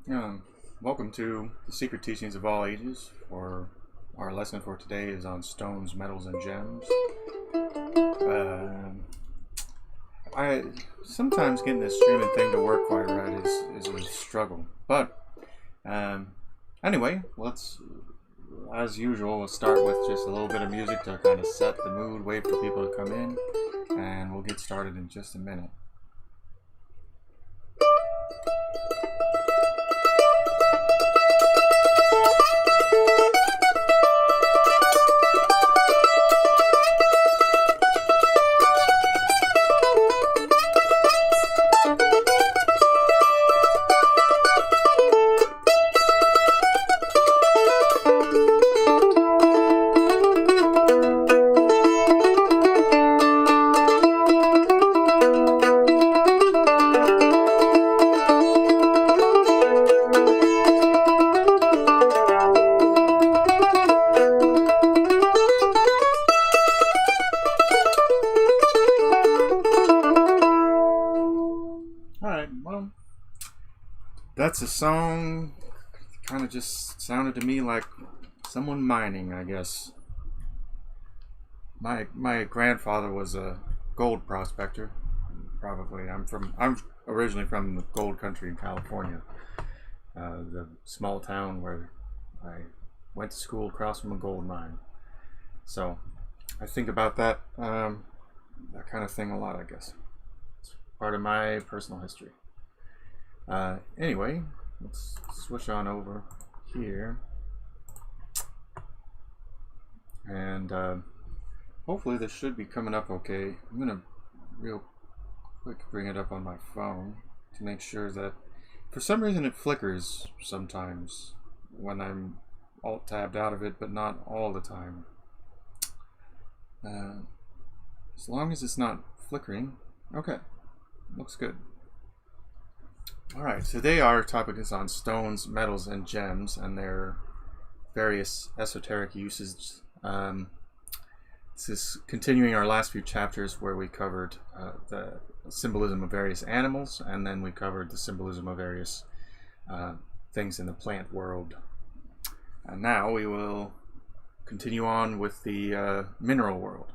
Um, Welcome to the Secret Teachings of All Ages. For our lesson for today is on stones, metals, and gems. I sometimes getting this streaming thing to work quite right is a struggle. But anyway, let's, as usual, we'll start with just a little bit of music to kind of set the mood, wait for people to come in, and we'll get started in just a minute. Alright, well, that's a song. Kind of just sounded to me like someone mining, I guess. My grandfather was a gold prospector. Probably, I'm originally from the gold country in California, the small town where I went to school across from a gold mine. So I think about that kind of thing a lot, I guess. It's part of my personal history. Anyway, let's switch on over here. And hopefully this should be coming up okay. I'm going to real quick bring it up on my phone to make sure that for some reason it flickers sometimes when I'm alt tabbed out of it, but not all the time. As long as it's not flickering, okay, looks good. Alright, today our topic is on stones, metals, and gems and their various esoteric uses. This is continuing our last few chapters where we covered the symbolism of various animals, and then we covered the symbolism of various things in the plant world. And now we will continue on with the mineral world.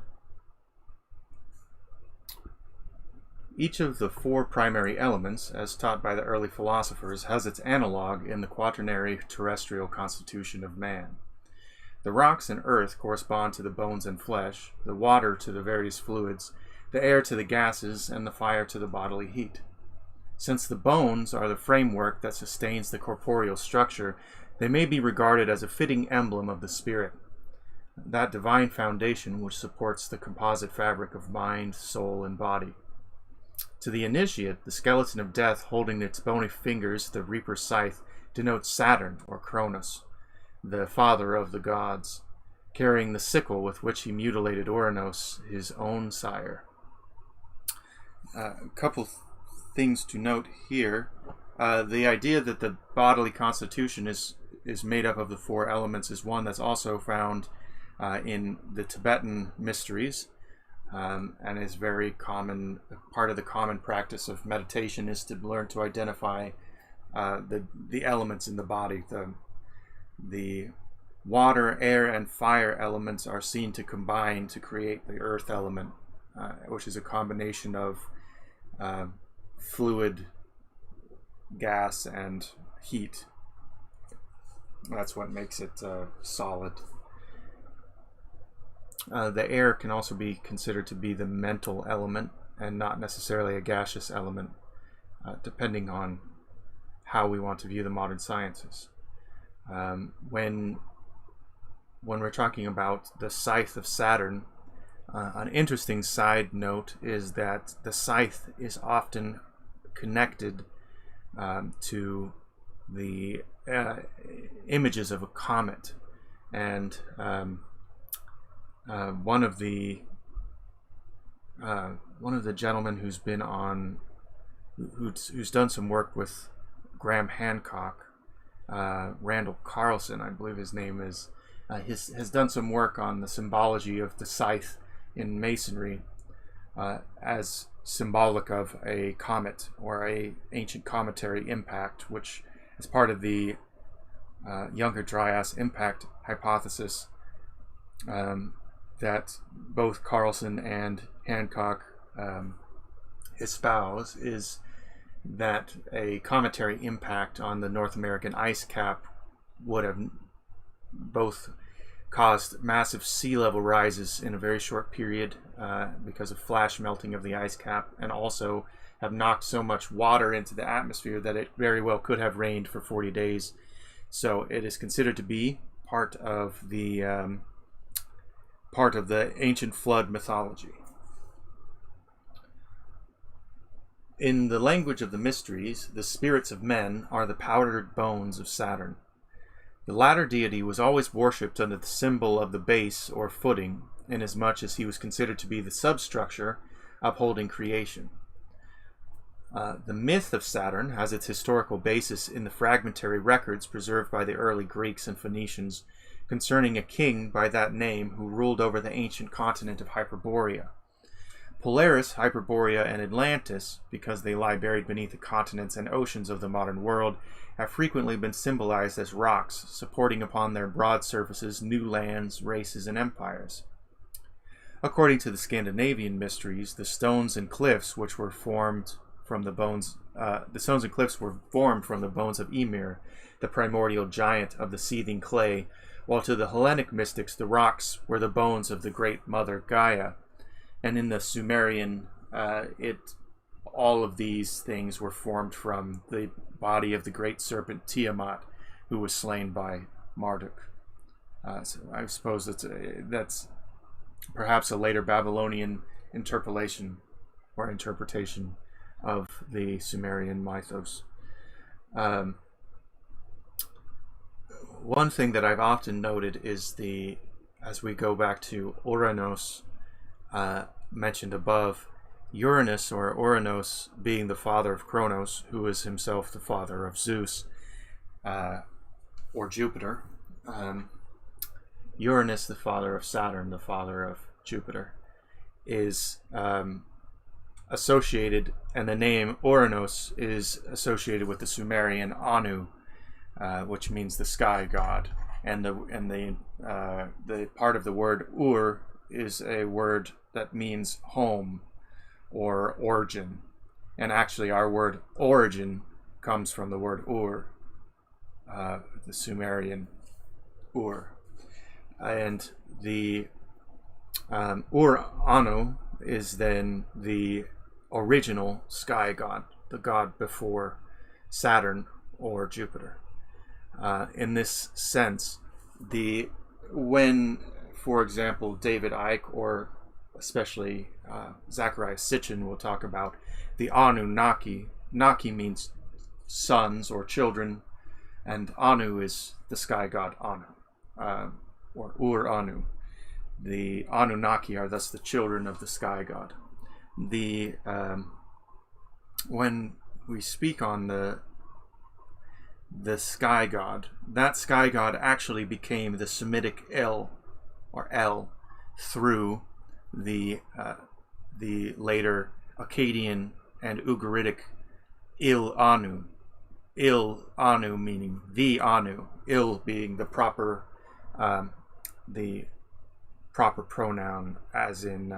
Each of the four primary elements, as taught by the early philosophers, has its analog in the quaternary terrestrial constitution of man. The rocks and earth correspond to the bones and flesh, the water to the various fluids, the air to the gases, and the fire to the bodily heat. Since the bones are the framework that sustains the corporeal structure, they may be regarded as a fitting emblem of the spirit, that divine foundation which supports the composite fabric of mind, soul, and body. To the initiate, the skeleton of death holding its bony fingers the reaper's scythe denotes Saturn, or Cronus, the father of the gods, carrying the sickle with which he mutilated Ouranos, his own sire. A couple things to note here. The idea that the bodily constitution is made up of the four elements is one that's also found in the Tibetan mysteries. And is very common. Part of the common practice of meditation is to learn to identify the elements in the body. The water, air, and fire elements are seen to combine to create the earth element, which is a combination of fluid, gas, and heat. That's what makes it solid. The air can also be considered to be the mental element and not necessarily a gaseous element, depending on how we want to view the modern sciences. When we're talking about the scythe of Saturn, an interesting side note is that the scythe is often connected to the images of a comet, and one of the gentlemen who's been on, who's done some work with Graham Hancock, Randall Carlson, I believe his name is, has done some work on the symbology of the scythe in masonry as symbolic of a comet or a ancient cometary impact, which as part of the Younger Dryas impact hypothesis that both Carlson and Hancock espouse, is that a cometary impact on the North American ice cap would have both caused massive sea level rises in a very short period because of flash melting of the ice cap, and also have knocked so much water into the atmosphere that it very well could have rained for 40 days. So it is considered to be part of the ancient flood mythology. In the language of the mysteries, the spirits of men are the powdered bones of Saturn. The latter deity was always worshipped under the symbol of the base or footing, inasmuch as he was considered to be the substructure upholding creation. The myth of Saturn has its historical basis in the fragmentary records preserved by the early Greeks and Phoenicians concerning a king by that name who ruled over the ancient continent of Hyperborea. Polaris, Hyperborea, and Atlantis, because they lie buried beneath the continents and oceans of the modern world, have frequently been symbolized as rocks, supporting upon their broad surfaces new lands, races, and empires. According to the Scandinavian mysteries, the stones and cliffs were formed from the bones of Ymir, the primordial giant of the seething clay, while to the Hellenic mystics the rocks were the bones of the great mother Gaia. And in the Sumerian, all of these things were formed from the body of the great serpent Tiamat, who was slain by Marduk. So I suppose that's perhaps a later Babylonian interpolation or interpretation of the Sumerian mythos. One thing that I've often noted is as we go back to Uranos, mentioned above, Uranus or Uranos being the father of Kronos, who is himself the father of Zeus or Jupiter. Uranus, the father of Saturn, the father of Jupiter, is associated, and the name Uranos is associated with the Sumerian Anu, which means the sky god, and the part of the word Ur is a word that means home or origin, and actually our word origin comes from the word Ur, the Sumerian Ur, and the Ur Anu is then the original sky god, the god before Saturn or Jupiter. In this sense, when, for example, David Icke or especially Zachariah Sitchin will talk about the Anunnaki. Naki means sons or children, and Anu is the sky god Anu, or Ur Anu. The Anunnaki are thus the children of the sky god. When we speak on the sky god, that sky god actually became the Semitic El, or El, through the later Akkadian and Ugaritic Il Anu. Il Anu meaning the Anu. Il being the proper pronoun, as in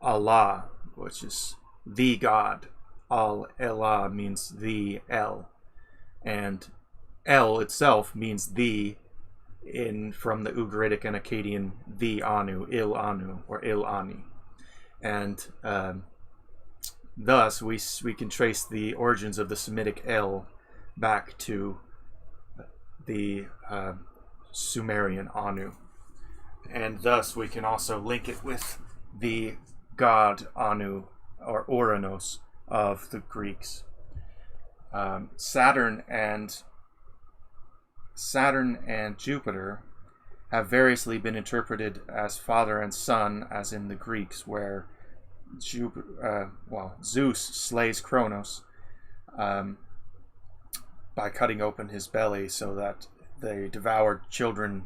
Allah, which is the God. Al Elah means the El, and El itself means the, from the Ugaritic and Akkadian, the Anu, Il Anu, or Il Ani, and thus we can trace the origins of the Semitic El back to the Sumerian Anu, and thus we can also link it with the god Anu or Uranos of the Greeks. Saturn and Jupiter have variously been interpreted as father and son, as in the Greeks, where Zeus slays Kronos by cutting open his belly so that the devoured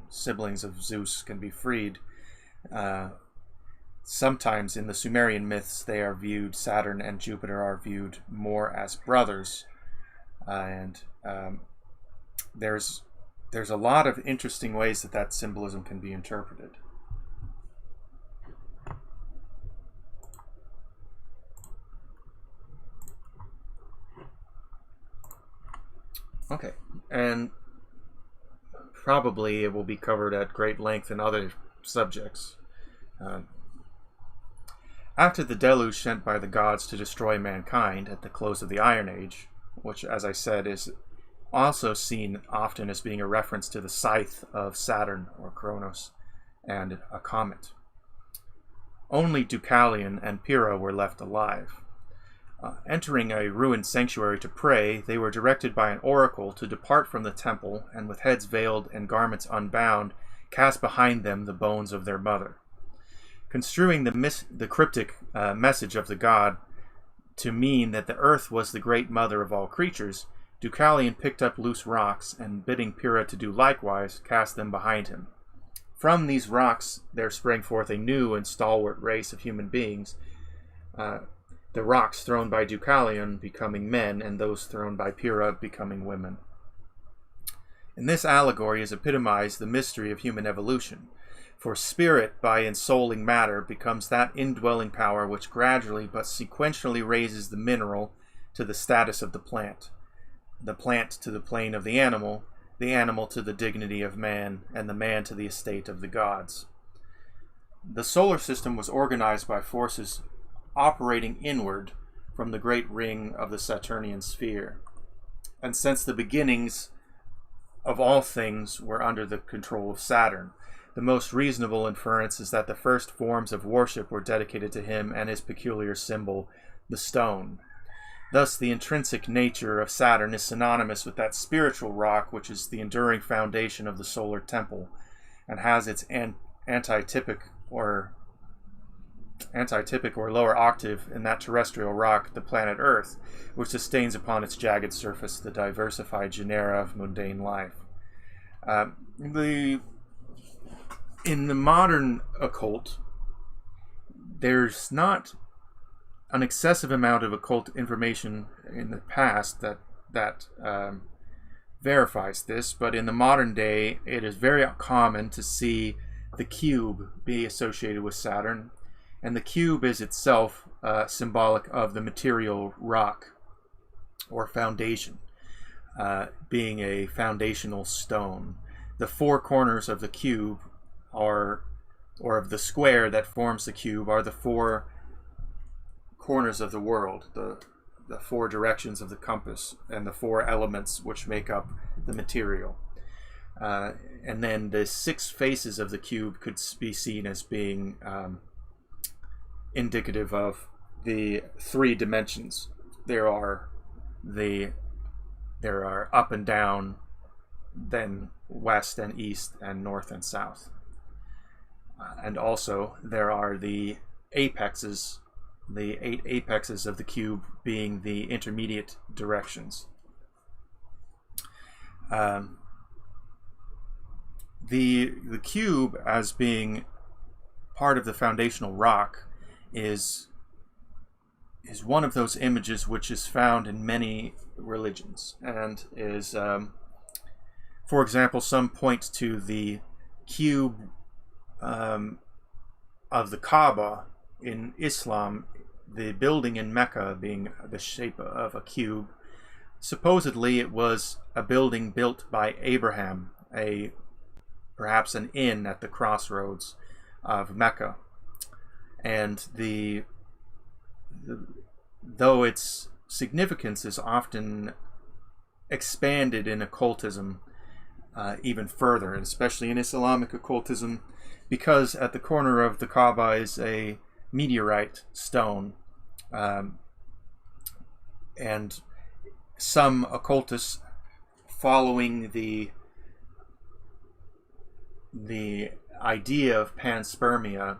siblings of Zeus, can be freed. Sometimes in the Sumerian myths, Saturn and Jupiter are viewed more as brothers, and there's a lot of interesting ways that symbolism can be interpreted. Okay, and probably it will be covered at great length in other subjects. After the deluge sent by the gods to destroy mankind at the close of the Iron Age, which, as I said, is also seen often as being a reference to the scythe of Saturn or Kronos and a comet, only Deucalion and Pyrrha were left alive. Entering a ruined sanctuary to pray, they were directed by an oracle to depart from the temple and, with heads veiled and garments unbound, cast behind them the bones of their mother. Construing the cryptic message of the god to mean that the earth was the great mother of all creatures, Deucalion picked up loose rocks and, bidding Pyrrha to do likewise, cast them behind him. From these rocks there sprang forth a new and stalwart race of human beings, the rocks thrown by Deucalion becoming men, and those thrown by Pyrrha becoming women. In this allegory is epitomized the mystery of human evolution, for spirit, by ensouling matter, becomes that indwelling power which gradually but sequentially raises the mineral to the status of the plant to the plane of the animal to the dignity of man, and the man to the estate of the gods. The solar system was organized by forces operating inward from the great ring of the Saturnian sphere. And since the beginnings of all things were under the control of Saturn, the most reasonable inference is that the first forms of worship were dedicated to him and his peculiar symbol, the stone. Thus, the intrinsic nature of Saturn is synonymous with that spiritual rock which is the enduring foundation of the solar temple, and has its antitypic or lower octave in that terrestrial rock, the planet Earth, which sustains upon its jagged surface the diversified genera of mundane life. In the modern occult, there's not an excessive amount of occult information in the past that verifies this, but in the modern day, it is very common to see the cube be associated with Saturn. And the cube is itself symbolic of the material rock or foundation, being a foundational stone. The four corners of the cube or of the square that forms the cube are the four corners of the world, the four directions of the compass, and the four elements which make up the material. And then the six faces of the cube could be seen as being indicative of the three dimensions. There are up and down, then west and east, and north and south. And also there are the apexes, the 8 apexes of the cube being the intermediate directions. The cube, as being part of the foundational rock, is one of those images which is found in many religions, and is, for example, some point to the cube of the Kaaba in Islam, the building in Mecca being the shape of a cube. Supposedly it was a building built by Abraham, perhaps an inn at the crossroads of Mecca. And though its significance is often expanded in occultism even further, and especially in Islamic occultism, because at the corner of the Kaaba is a meteorite stone, and some occultists, following the idea of panspermia,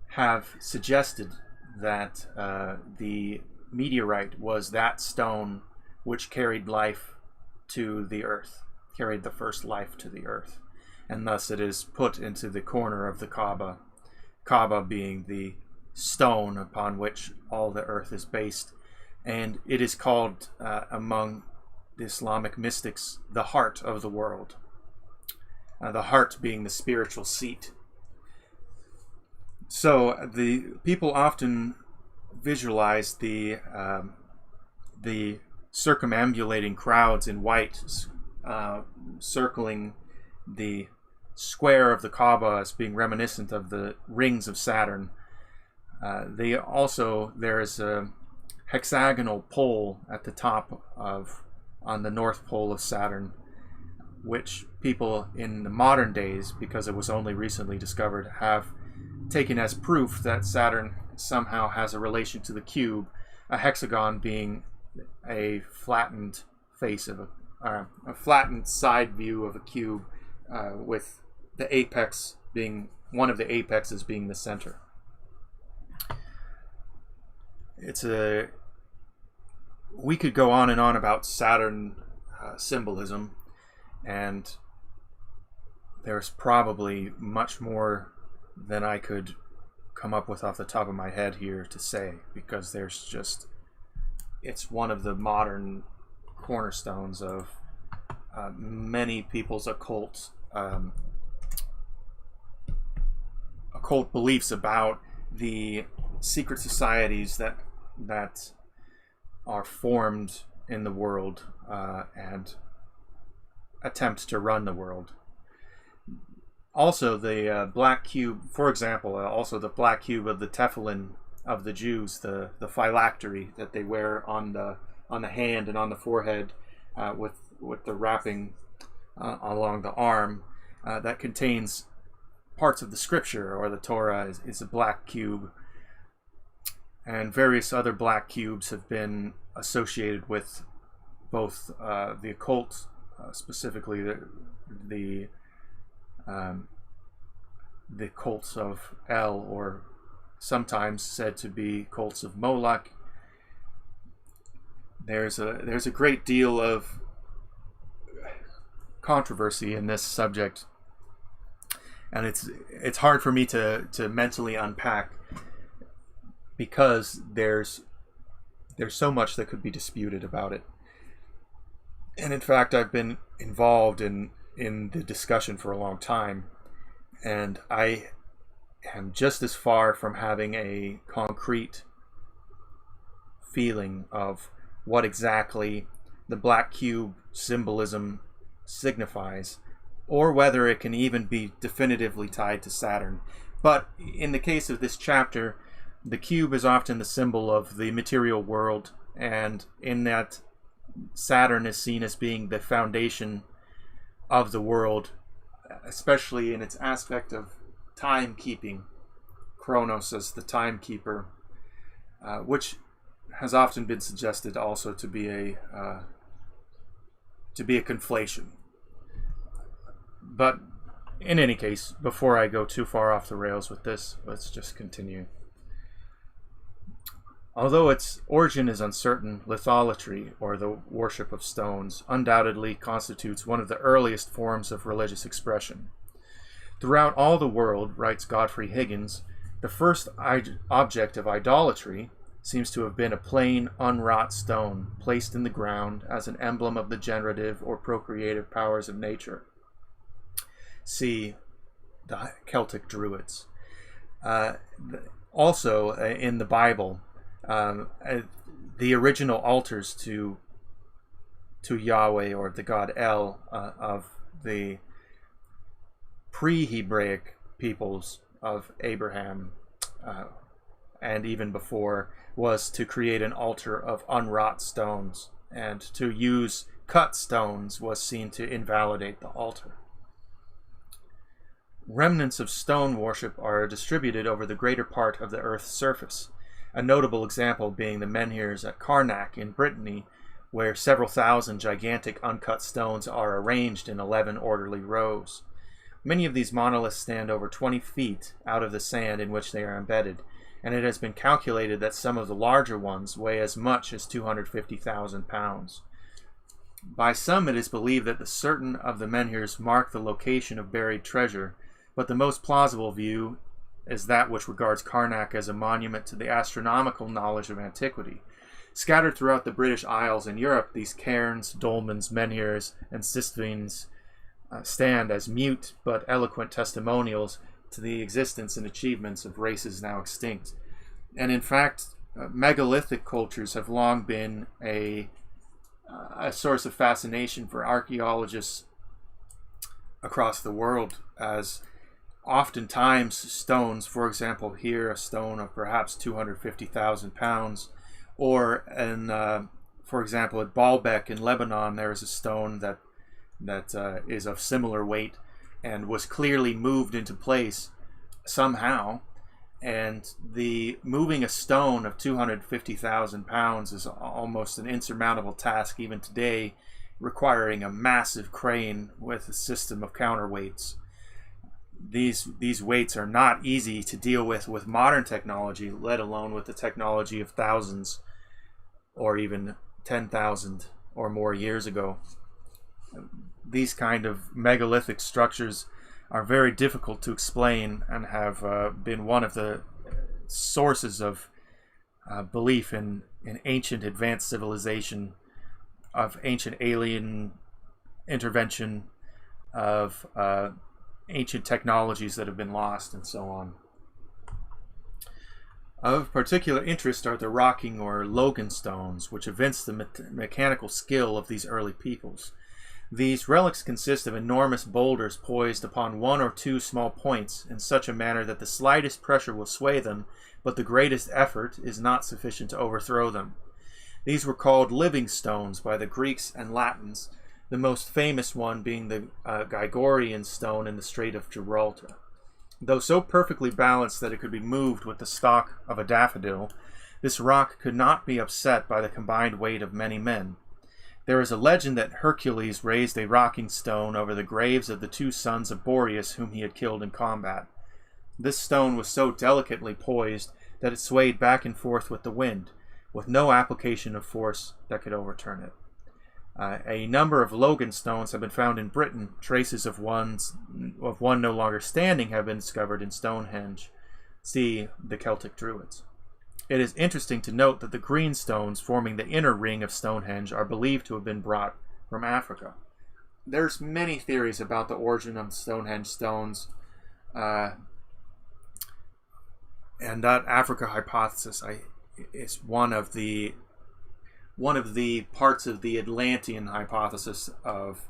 have suggested that the meteorite was that stone which carried life to the earth, carried the first life to the earth, and thus it is put into the corner of the Kaaba, Kaaba being the stone upon which all the earth is based. And it is called among the Islamic mystics, the heart of the world. The heart being the spiritual seat. So the people often visualize the circumambulating crowds in white circling the square of the Kaaba as being reminiscent of the rings of Saturn. There is a hexagonal pole at the top on the north pole of Saturn, which people in the modern days, because it was only recently discovered, have taken as proof that Saturn somehow has a relation to the cube, a hexagon being a flattened face of a flattened side view of a cube, with the apex being one of the apexes being the center. We could go on and on about Saturn symbolism, and there's probably much more than I could come up with off the top of my head here to say, because it's one of the modern cornerstones of many people's occult beliefs about the secret societies that are formed in the world and attempt to run the world. Also, the black cube, for example, also the black cube of the tefillin of the Jews, the phylactery that they wear on the hand and on the forehead, with the wrapping along the arm, that contains parts of the scripture or the Torah, is a black cube. And various other black cubes have been associated with both the occult, specifically the cults of El, or sometimes said to be cults of Moloch. There's a great deal of controversy in this subject, and it's hard for me to mentally unpack, because there's so much that could be disputed about it. And in fact, I've been involved in the discussion for a long time, and I am just as far from having a concrete feeling of what exactly the black cube symbolism signifies, or whether it can even be definitively tied to Saturn. But in the case of this chapter, the cube is often the symbol of the material world, and in that Saturn is seen as being the foundation of the world, especially in its aspect of timekeeping. Kronos as the timekeeper, which has often been suggested also to be a conflation. But in any case, before I go too far off the rails with this, let's just continue. Although its origin is uncertain, litholatry, or the worship of stones, undoubtedly constitutes one of the earliest forms of religious expression. Throughout all the world, writes Godfrey Higgins, the first object of idolatry seems to have been a plain, unwrought stone placed in the ground as an emblem of the generative or procreative powers of nature. See the Celtic Druids. Also, in the Bible, the original altars to Yahweh, or the god El, of the pre-Hebraic peoples of Abraham, and even before, was to create an altar of unwrought stones, and to use cut stones was seen to invalidate the altar. Remnants of stone worship are distributed over the greater part of the earth's surface, a notable example being the menhirs at Karnak in Brittany, where several thousand gigantic uncut stones are arranged in 11 orderly rows. Many of these monoliths stand over 20 feet out of the sand in which they are embedded, and it has been calculated that some of the larger ones weigh as much as 250,000 pounds. By some, it is believed that certain of the menhirs mark the location of buried treasure, but the most plausible view is that which regards Karnak as a monument to the astronomical knowledge of antiquity. Scattered throughout the British Isles and Europe, these cairns, dolmens, menhirs, and cisterns stand as mute but eloquent testimonials to the existence and achievements of races now extinct. And in fact, megalithic cultures have long been a source of fascination for archaeologists across the world, as oftentimes stones, for example, here a stone of perhaps 250,000 pounds, or for example, at Baalbek in Lebanon, there is a stone that is of similar weight and was clearly moved into place somehow. And the moving a stone of 250,000 pounds is almost an insurmountable task even today, requiring a massive crane with a system of counterweights. These weights are not easy to deal with modern technology, let alone with the technology of thousands or even 10,000 or more years ago. These kind of megalithic structures are very difficult to explain and have been one of the sources of belief in ancient advanced civilization, of ancient alien intervention, of ancient technologies that have been lost, and so on. Of particular interest are the rocking or Logan stones, which evince the mechanical skill of these early peoples. These relics consist of enormous boulders poised upon one or two small points in such a manner that the slightest pressure will sway them, but the greatest effort is not sufficient to overthrow them. These were called living stones by the Greeks and Latins, the most famous one being the Gregorian stone in the Strait of Gibraltar. Though so perfectly balanced that it could be moved with the stalk of a daffodil, this rock could not be upset by the combined weight of many men. There is a legend that Hercules raised a rocking stone over the graves of the two sons of Boreas whom he had killed in combat. This stone was so delicately poised that it swayed back and forth with the wind, with no application of force that could overturn it. A number of Logan stones have been found in Britain. Traces of one no longer standing have been discovered in Stonehenge. See the Celtic Druids. It is interesting to note that the green stones forming the inner ring of Stonehenge are believed to have been brought from Africa. There's many theories about the origin of Stonehenge stones, and that Africa hypothesis is one of the parts of the Atlantean hypothesis of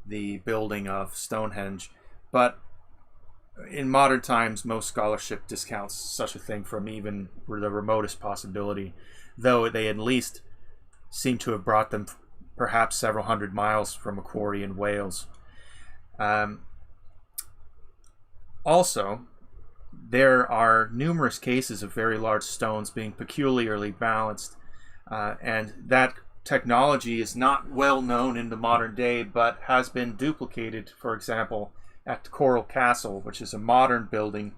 the building of Stonehenge. But in modern times, most scholarship discounts such a thing from even the remotest possibility, though they at least seem to have brought them perhaps several hundred miles from a quarry in Wales. Also, there are numerous cases of very large stones being peculiarly balanced, and that technology is not well known in the modern day, but has been duplicated, for example, at Coral Castle, which is a modern building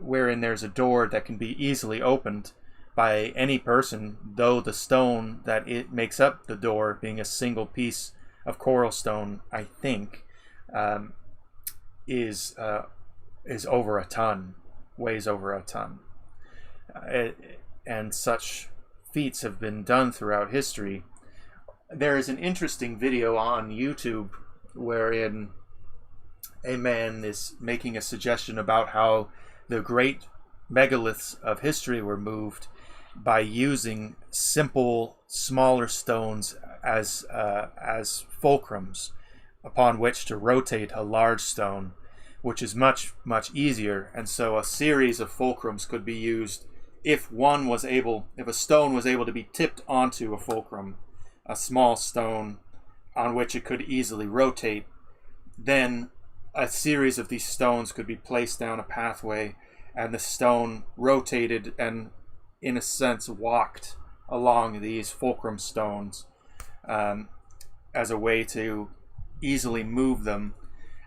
wherein there's a door that can be easily opened by any person, though the stone that it makes up the door, being a single piece of coral stone, I think, is over a ton, weighs over a ton. And such feats have been done throughout history. There is an interesting video on YouTube wherein a man is making a suggestion about how the great megaliths of history were moved by using simple, smaller stones as fulcrums upon which to rotate a large stone, which is much, much easier. And so a series of fulcrums could be used if a stone was able to be tipped onto a fulcrum, a small stone on which it could easily rotate. Then a series of these stones could be placed down a pathway, and the stone rotated and, in a sense, walked along these fulcrum stones as a way to easily move them.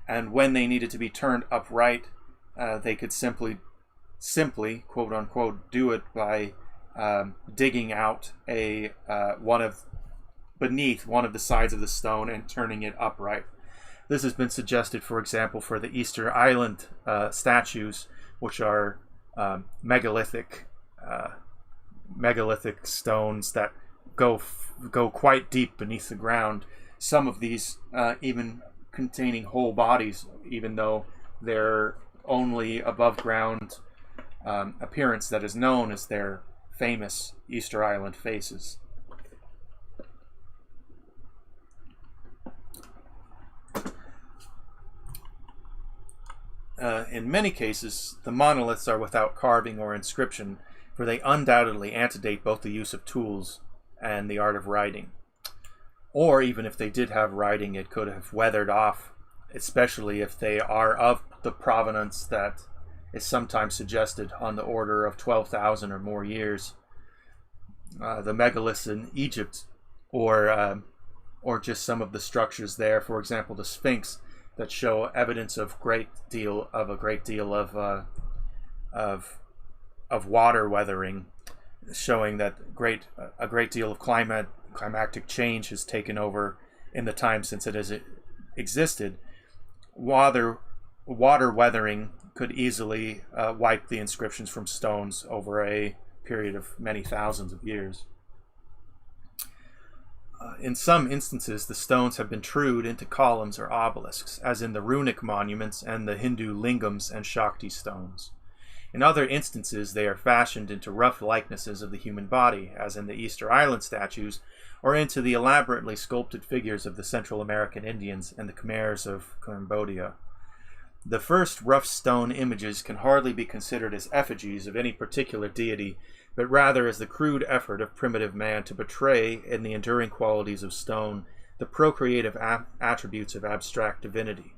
And when they needed to be turned upright, they could simply, quote unquote, do it by digging out beneath one of the sides of the stone and turning it upright. This has been suggested, for example, for the Easter Island statues, which are megalithic megalithic stones that go quite deep beneath the ground. Some of these even containing whole bodies, even though they're only above ground appearance that is known as their famous Easter Island faces. In many cases, the monoliths are without carving or inscription, for they undoubtedly antedate both the use of tools and the art of writing. Or even if they did have writing, it could have weathered off, especially if they are of the provenance that is sometimes suggested on the order of 12,000 or more years. The megaliths in Egypt, or just some of the structures there, for example, the Sphinx, that show evidence of a great deal of water weathering, showing that a great deal of climatic change has taken over in the time since it has existed. Water weathering could easily wipe the inscriptions from stones over a period of many thousands of years. In some instances, the stones have been trued into columns or obelisks, as in the runic monuments and the Hindu lingams and Shakti stones. In other instances, they are fashioned into rough likenesses of the human body, as in the Easter Island statues, or into the elaborately sculpted figures of the Central American Indians and the Khmers of Cambodia. The first rough stone images can hardly be considered as effigies of any particular deity, but rather as the crude effort of primitive man to portray in the enduring qualities of stone the procreative attributes of abstract divinity.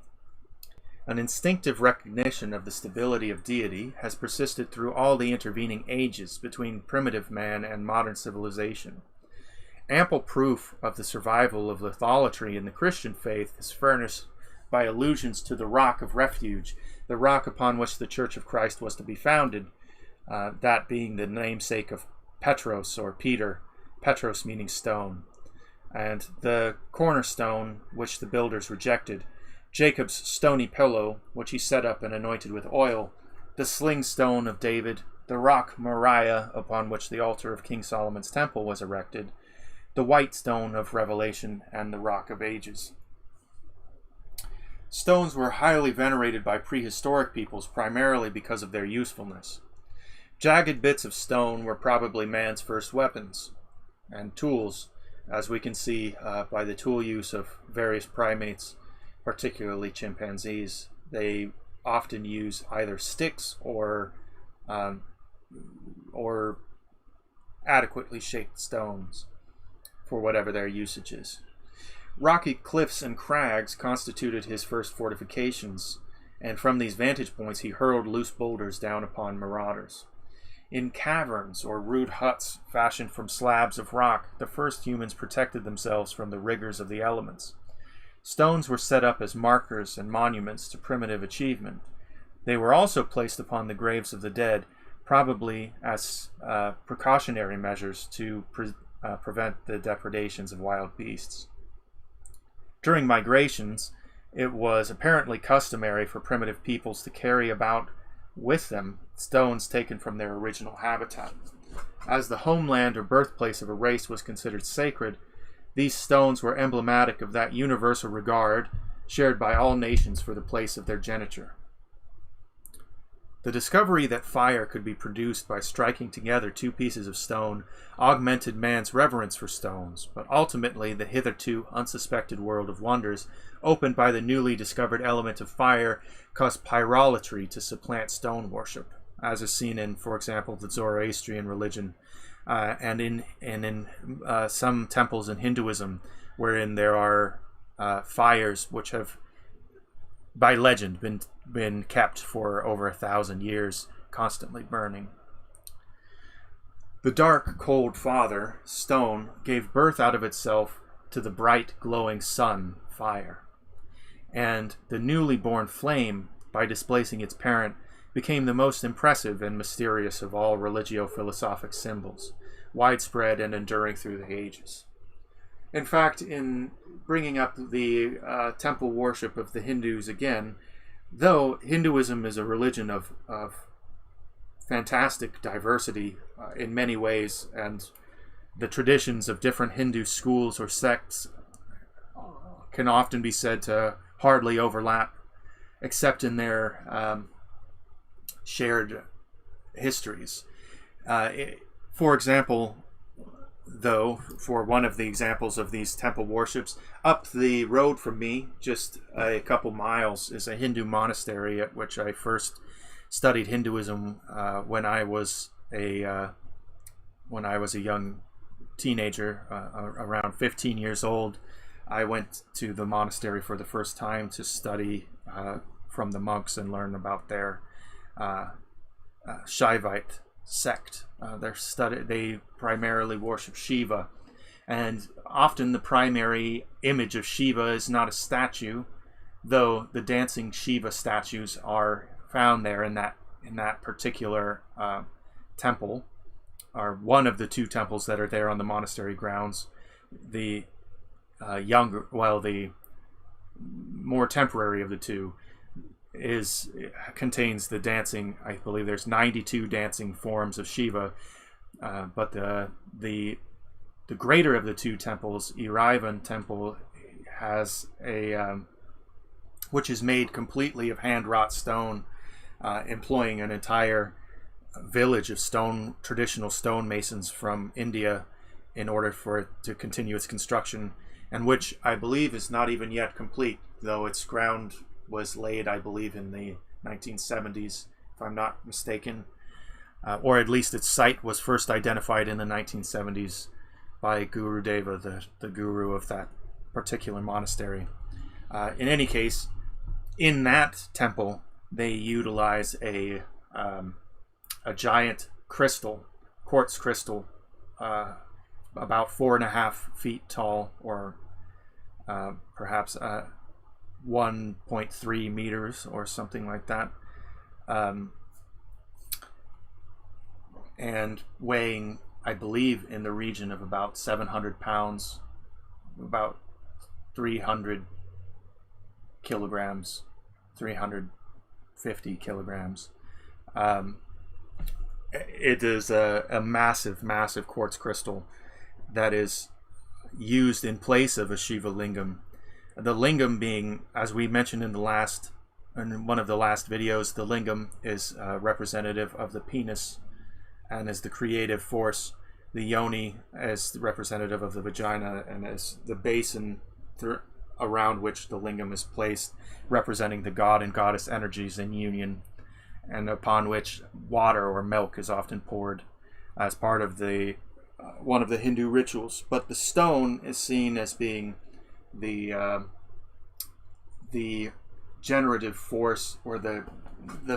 An instinctive recognition of the stability of deity has persisted through all the intervening ages between primitive man and modern civilization. Ample proof of the survival of litholatry in the Christian faith is furnished by allusions to the rock of refuge, the rock upon which the Church of Christ was to be founded, that being the namesake of Petros, or Peter, Petros meaning stone, and the cornerstone which the builders rejected, Jacob's stony pillow, which he set up and anointed with oil, the sling stone of David, the rock Moriah, upon which the altar of King Solomon's temple was erected, the white stone of Revelation, and the rock of ages. Stones were highly venerated by prehistoric peoples primarily because of their usefulness. Jagged bits of stone were probably man's first weapons and tools, as we can see by the tool use of various primates, particularly chimpanzees. They often use either sticks or adequately shaped stones for whatever their usage is. Rocky cliffs and crags constituted his first fortifications, and from these vantage points he hurled loose boulders down upon marauders. In caverns or rude huts fashioned from slabs of rock, the first humans protected themselves from the rigors of the elements. Stones were set up as markers and monuments to primitive achievement. They were also placed upon the graves of the dead, probably as precautionary measures to prevent the depredations of wild beasts. During migrations, it was apparently customary for primitive peoples to carry about with them stones taken from their original habitat. As the homeland or birthplace of a race was considered sacred, these stones were emblematic of that universal regard shared by all nations for the place of their geniture. The discovery that fire could be produced by striking together two pieces of stone augmented man's reverence for stones, but ultimately the hitherto unsuspected world of wonders opened by the newly discovered element of fire caused pyrolatry to supplant stone worship, as is seen in, for example, the Zoroastrian religion, and in some temples in Hinduism, wherein there are fires which have, by legend, been kept for over 1,000 years, constantly burning. The dark, cold father, stone, gave birth out of itself to the bright, glowing sun, fire. And the newly born flame, by displacing its parent, became the most impressive and mysterious of all religio-philosophic symbols, widespread and enduring through the ages. In fact, in bringing up the temple worship of the Hindus again, though Hinduism is a religion of fantastic diversity in many ways, and the traditions of different Hindu schools or sects can often be said to hardly overlap, except in their shared histories. For example, though, for one of the examples of these temple worships, up the road from me, just a couple miles, is a Hindu monastery at which I first studied Hinduism when I was a young teenager, around 15 years old. I went to the monastery for the first time to study from the monks and learn about their Shaivite sect. They primarily worship Shiva, and often the primary image of Shiva is not a statue, though the dancing Shiva statues are found there in that particular temple, or one of the two temples that are there on the monastery grounds. The the more temporary of the two contains the dancing. I believe there's 92 dancing forms of Shiva, but the greater of the two temples, Iraivan Temple, has which is made completely of hand-wrought stone, employing an entire village of traditional stonemasons from India in order for it to continue its construction, and which I believe is not even yet complete, though its ground was laid, I believe, in the 1970s, if I'm not mistaken, or at least its site was first identified in the 1970s by Guru Deva, the guru of that particular monastery. In any case, in that temple, they utilize a giant crystal, quartz crystal, about 4.5 feet tall, or perhaps 1.3 meters or something like that, and weighing, I believe, in the region of about 700 pounds, about 300 kilograms, 350 kilograms. It is a massive quartz crystal that is used in place of a Shiva lingam. The lingam being, as we mentioned in one of the last videos, the lingam is representative of the penis and is the creative force. The yoni as representative of the vagina, and as the basin around which the lingam is placed, representing the god and goddess energies in union, and upon which water or milk is often poured as part of one of the Hindu rituals. But the stone is seen as being the generative force, or the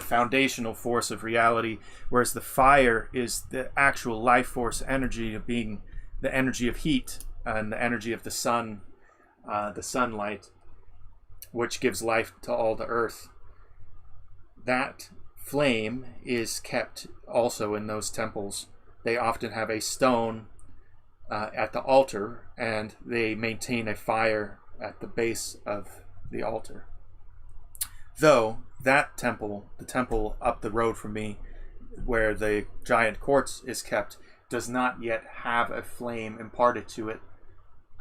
foundational force of reality, whereas the fire is the actual life force energy, of being the energy of heat and the energy of the sun, the sunlight, which gives life to all the earth. That flame is kept also in those temples. They often have a stone at the altar, and they maintain a fire at the base of the altar. Though that temple, the temple up the road from me, where the giant quartz is kept, does not yet have a flame imparted to it,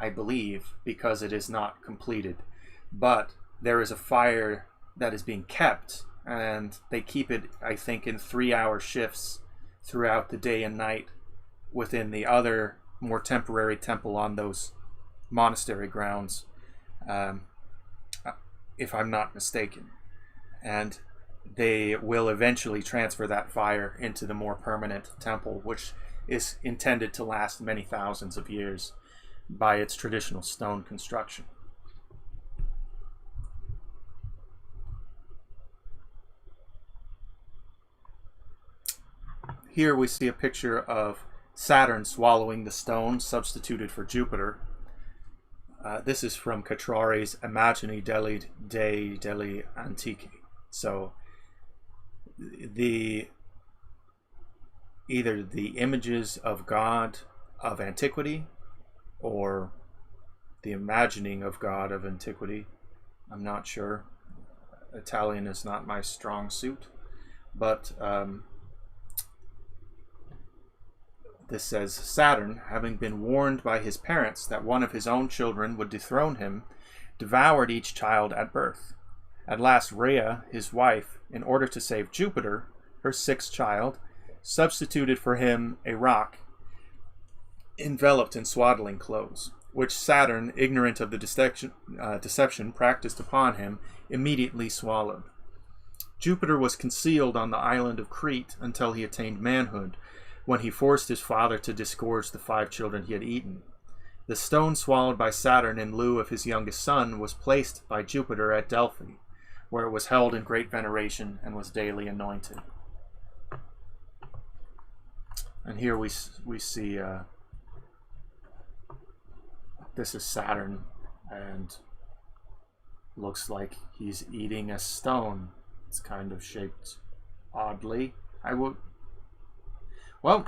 I believe, because it is not completed. But there is a fire that is being kept, and they keep it, I think, in 3-hour shifts throughout the day and night within the other more temporary temple on those monastery grounds, if I'm not mistaken. And they will eventually transfer that fire into the more permanent temple, which is intended to last many thousands of years by its traditional stone construction. Here we see a picture of Saturn swallowing the stone substituted for Jupiter. This is from Catrari's Immagini degli Antichi. So either the images of God of antiquity, or the imagining of God of antiquity. I'm not sure. Italian is not my strong suit, but this says, Saturn, having been warned by his parents that one of his own children would dethrone him, devoured each child at birth. At last Rhea, his wife, in order to save Jupiter, her sixth child, substituted for him a rock enveloped in swaddling clothes, which Saturn, ignorant of the deception practiced upon him, immediately swallowed. Jupiter was concealed on the island of Crete until he attained manhood, when he forced his father to disgorge the 5 children he had eaten. The stone swallowed by Saturn in lieu of his youngest son was placed by Jupiter at Delphi, where it was held in great veneration and was daily anointed. And here we see this is Saturn, and looks like he's eating a stone. It's kind of shaped oddly. Well,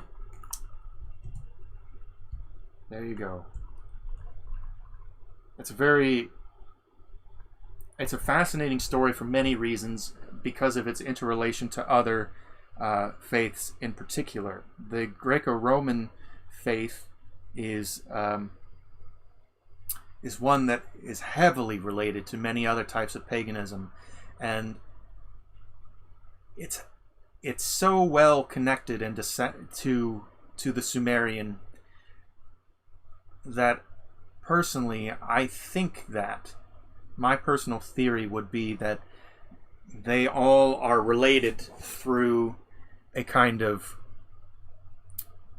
there you go. It's a fascinating story for many reasons because of its interrelation to other faiths in particular. The Greco-Roman faith is one that is heavily related to many other types of paganism, and it's so well connected and to the Sumerian that personally I think that my personal theory would be that they all are related through a kind of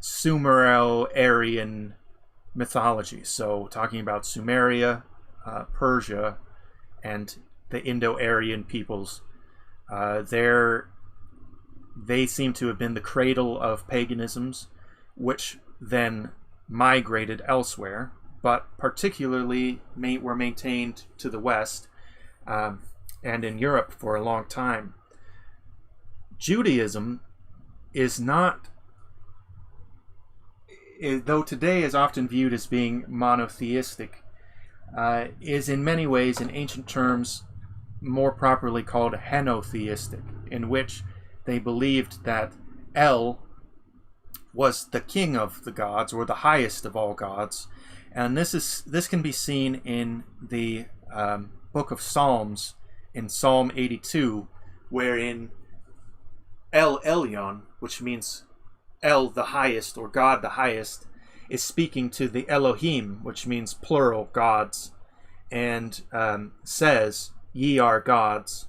Sumero-Aryan mythology. So talking about Sumeria, Persia, and the Indo-Aryan peoples, they seem to have been the cradle of paganisms, which then migrated elsewhere, but particularly were maintained to the West and in Europe for a long time. Judaism is not, though today is often viewed as being monotheistic, is in many ways, in ancient terms, more properly called henotheistic, in which they believed that El was the king of the gods, or the highest of all gods. And this can be seen in the book of Psalms, in Psalm 82, wherein El Elyon, which means El the highest, or God the highest, is speaking to the Elohim, which means plural gods, and says, "Ye are gods,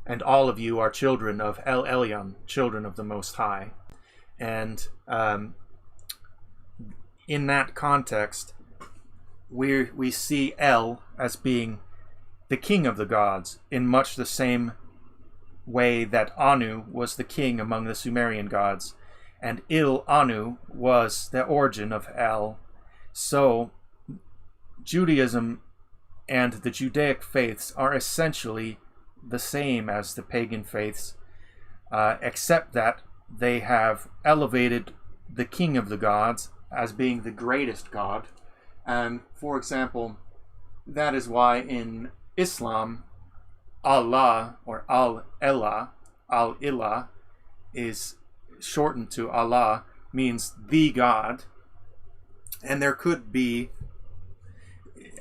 and all of you are children of El Elyon, children of the Most High." And in that context, we see El as being the king of the gods, in much the same way that Anu was the king among the Sumerian gods, and Anu was the origin of El. So Judaism and the Judaic faiths are essentially the same as the pagan faiths, except that they have elevated the king of the gods as being the greatest god. And for example, that is why in Islam, Allah, or Al-Ilah is shortened to Allah, means the God. And there could be,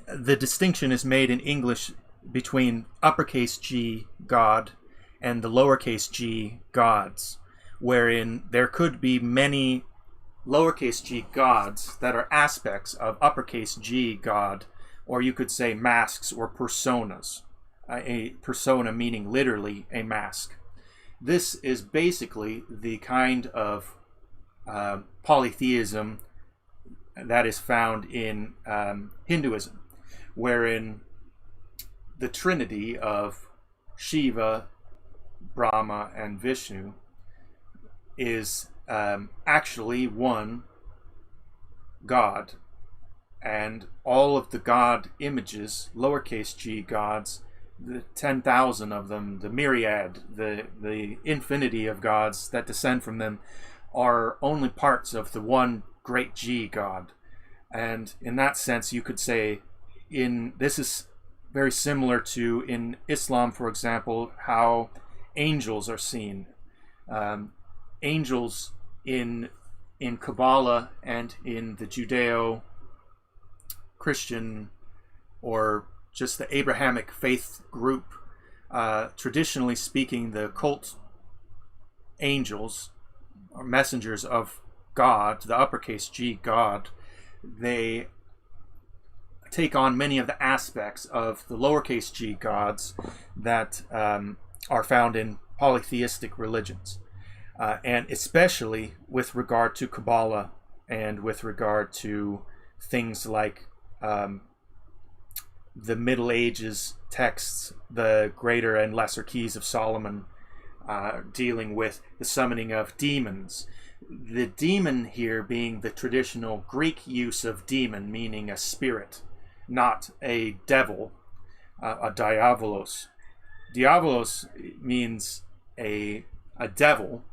the distinction is made in English between uppercase G, God, and the lowercase g, gods, wherein there could be many lowercase g gods that are aspects of uppercase G, God, or you could say masks or personas. A persona meaning literally a mask. This is basically the kind of polytheism that is found in Hinduism, wherein the trinity of Shiva, Brahma, and Vishnu is actually one God, and all of the God images, lowercase g gods, the 10,000 of them, the myriad, the infinity of gods that descend from them, are only parts of the one great G God. And in that sense, you could say, this is very similar to in Islam, for example, how angels are seen. Angels in in Kabbalah and in the Judeo-Christian or just the Abrahamic faith group, traditionally speaking, the cult angels or messengers of God, the uppercase G, God, they take on many of the aspects of the lowercase g gods that are found in polytheistic religions. And especially with regard to Kabbalah and with regard to things like the Middle Ages texts, the Greater and Lesser Keys of Solomon, dealing with the summoning of demons. The demon here being the traditional Greek use of demon, meaning a spirit, not a devil, a diabolos. Diabolos means a devil,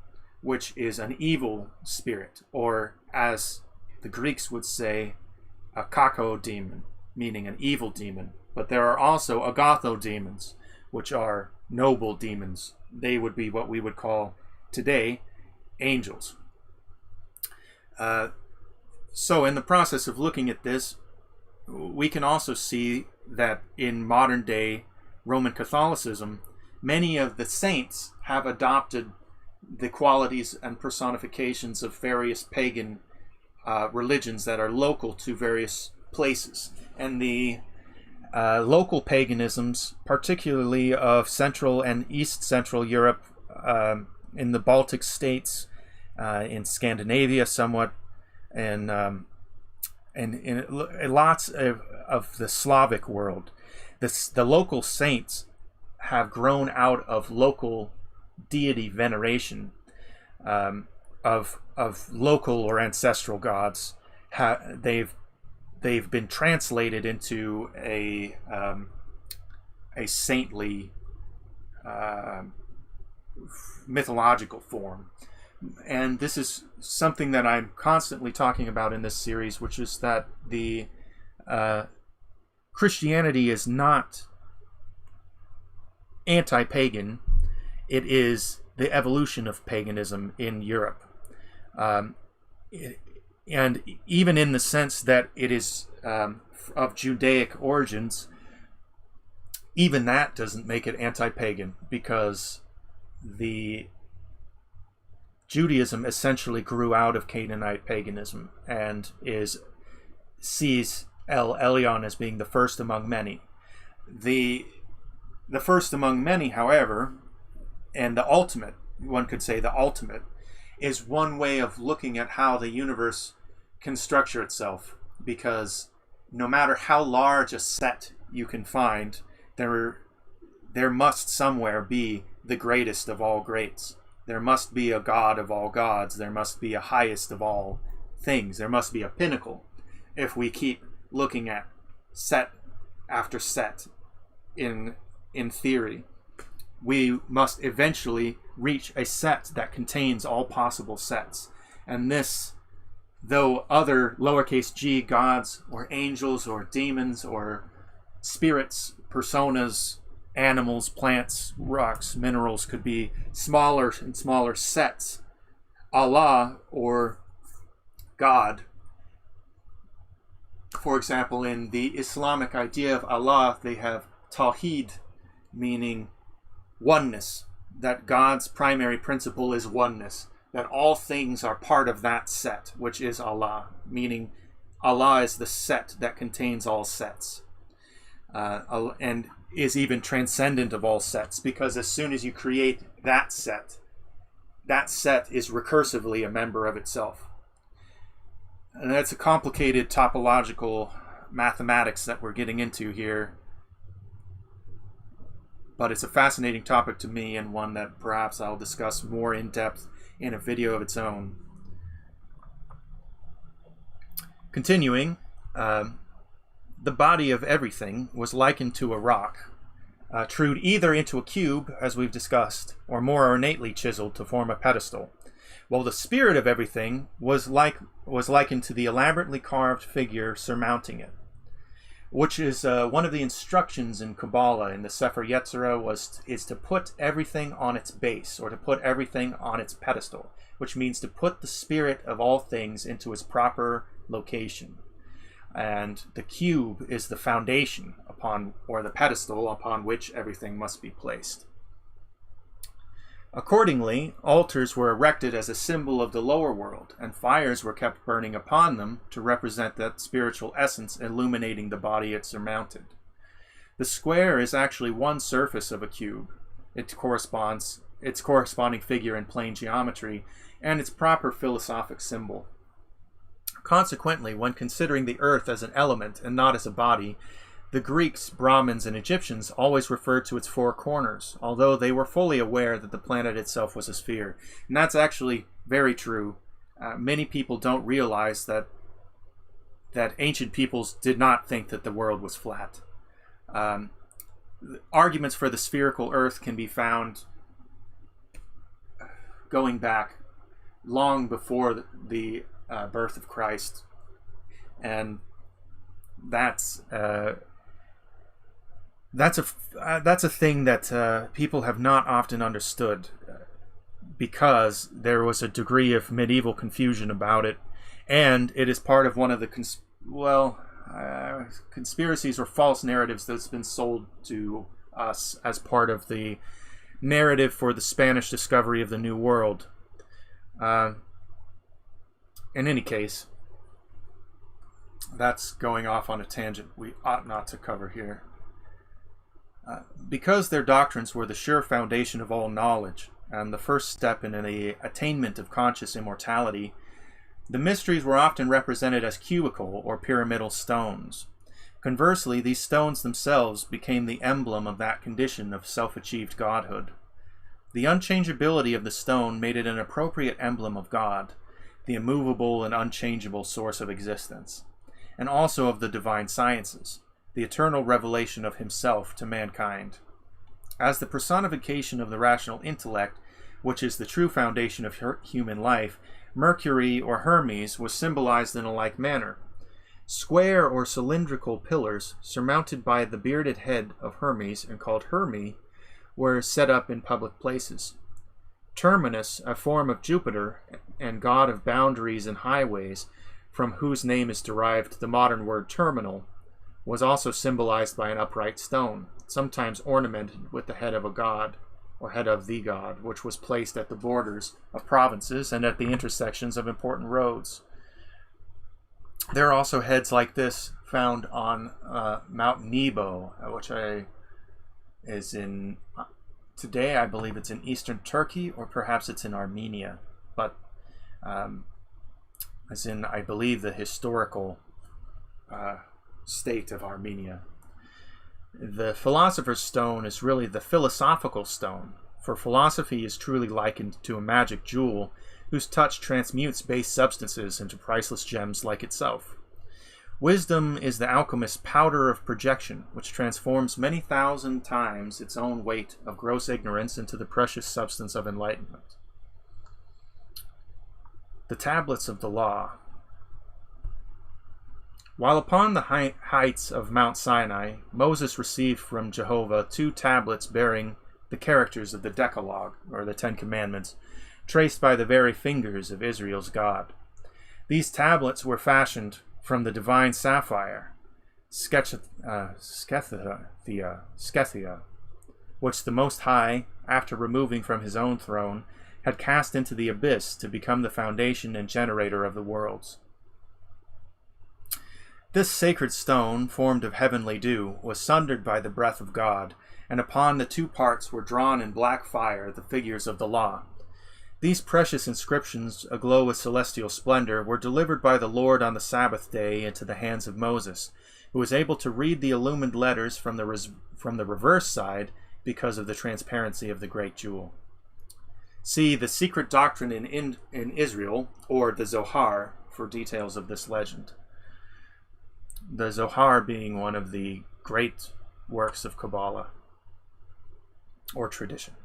which is an evil spirit, or as the Greeks would say, a kakao demon, meaning an evil demon. But there are also agatho demons, which are noble demons. They would be what we would call today angels. So in the process of looking at this, we can also see that in modern day Roman Catholicism, many of the saints have adopted the qualities and personifications of various pagan religions that are local to various places. And the local paganisms, particularly of Central and East Central Europe, in the Baltic states, in Scandinavia somewhat, and in lots of the Slavic world, the local saints have grown out of local deity veneration of local or ancestral gods. They've been translated into a saintly mythological form. And this is something that I'm constantly talking about in this series, which is that the Christianity is not anti-pagan. It is the evolution of paganism in Europe. And even in the sense that it is of Judaic origins, even that doesn't make it anti-pagan, because the Judaism essentially grew out of Canaanite paganism and sees El Elyon as being the first among many. The first among many, however, and the ultimate, one could say the ultimate, is one way of looking at how the universe can structure itself, because no matter how large a set you can find, there must somewhere be the greatest of all greats. There must be a God of all gods. There must be a highest of all things. There must be a pinnacle. If we keep looking at set after set in theory, we must eventually reach a set that contains all possible sets. And this, though other lowercase g gods or angels or demons or spirits, personas, animals, plants, rocks, minerals could be smaller and smaller sets, Allah or God. For example, in the Islamic idea of Allah, they have Tawheed, meaning oneness, that God's primary principle is oneness, that all things are part of that set, which is Allah, meaning Allah is the set that contains all sets, and is even transcendent of all sets, because as soon as you create that set is recursively a member of itself. And that's a complicated topological mathematics that we're getting into here, but it's a fascinating topic to me, and one that perhaps I'll discuss more in depth in a video of its own. Continuing, the body of everything was likened to a rock, trued either into a cube, as we've discussed, or more ornately chiseled to form a pedestal, while the spirit of everything was likened to the elaborately carved figure surmounting it. which is one of the instructions in Kabbalah in the Sefer Yetzirah is to put everything on its base, or to put everything on its pedestal, which means to put the spirit of all things into its proper location. And the cube is the foundation upon, or the pedestal upon which everything must be placed. Accordingly, altars were erected as a symbol of the lower world, and fires were kept burning upon them to represent that spiritual essence illuminating the body it surmounted. The square is actually one surface of a cube, its corresponding figure in plane geometry, and its proper philosophic symbol. Consequently, when considering the earth as an element and not as a body, the Greeks, Brahmins, and Egyptians always referred to its four corners, although they were fully aware that the planet itself was a sphere. And that's actually very true. Many people don't realize that ancient peoples did not think that the world was flat. Arguments for the spherical earth can be found going back long before the birth of Christ. And that's a thing that people have not often understood, because there was a degree of medieval confusion about it, and it is part of one of the conspiracies or false narratives that's been sold to us as part of the narrative for the Spanish discovery of the New World. In any case, that's going off on a tangent we ought not to cover here. Because their doctrines were the sure foundation of all knowledge and the first step in the attainment of conscious immortality, the mysteries were often represented as cubical or pyramidal stones. Conversely, these stones themselves became the emblem of that condition of self-achieved godhood. The unchangeability of the stone made it an appropriate emblem of God, the immovable and unchangeable source of existence, and also of the divine sciences, the eternal revelation of himself to mankind. As the personification of the rational intellect, which is the true foundation of human life, Mercury or Hermes was symbolized in a like manner. Square or cylindrical pillars, surmounted by the bearded head of Hermes and called Hermi, were set up in public places. Terminus, a form of Jupiter and god of boundaries and highways, from whose name is derived the modern word terminal, was also symbolized by an upright stone, sometimes ornamented with the head of a god, or head of the god, which was placed at the borders of provinces and at the intersections of important roads. There are also heads like this found on Mount Nebo, which is in, today I believe it's in eastern Turkey, or perhaps it's in Armenia, but as in, I believe, the historical state of Armenia. The philosopher's stone is really the philosophical stone, for philosophy is truly likened to a magic jewel whose touch transmutes base substances into priceless gems like itself. Wisdom is the alchemist's powder of projection, which transforms many thousand times its own weight of gross ignorance into the precious substance of enlightenment. The tablets of the law. While upon the heights of Mount Sinai, Moses received from Jehovah 2 tablets bearing the characters of the Decalogue, or the 10 Commandments, traced by the very fingers of Israel's God. These tablets were fashioned from the divine sapphire, Skethia, which the Most High, after removing from his own throne, had cast into the abyss to become the foundation and generator of the worlds. This sacred stone, formed of heavenly dew, was sundered by the breath of God, and upon the 2 parts were drawn in black fire the figures of the law. These precious inscriptions, aglow with celestial splendor, were delivered by the Lord on the Sabbath day into the hands of Moses, who was able to read the illumined letters from the reverse side because of the transparency of the great jewel. See the secret doctrine in Israel, or the Zohar, for details of this legend. The Zohar being one of the great works of Kabbalah, or tradition.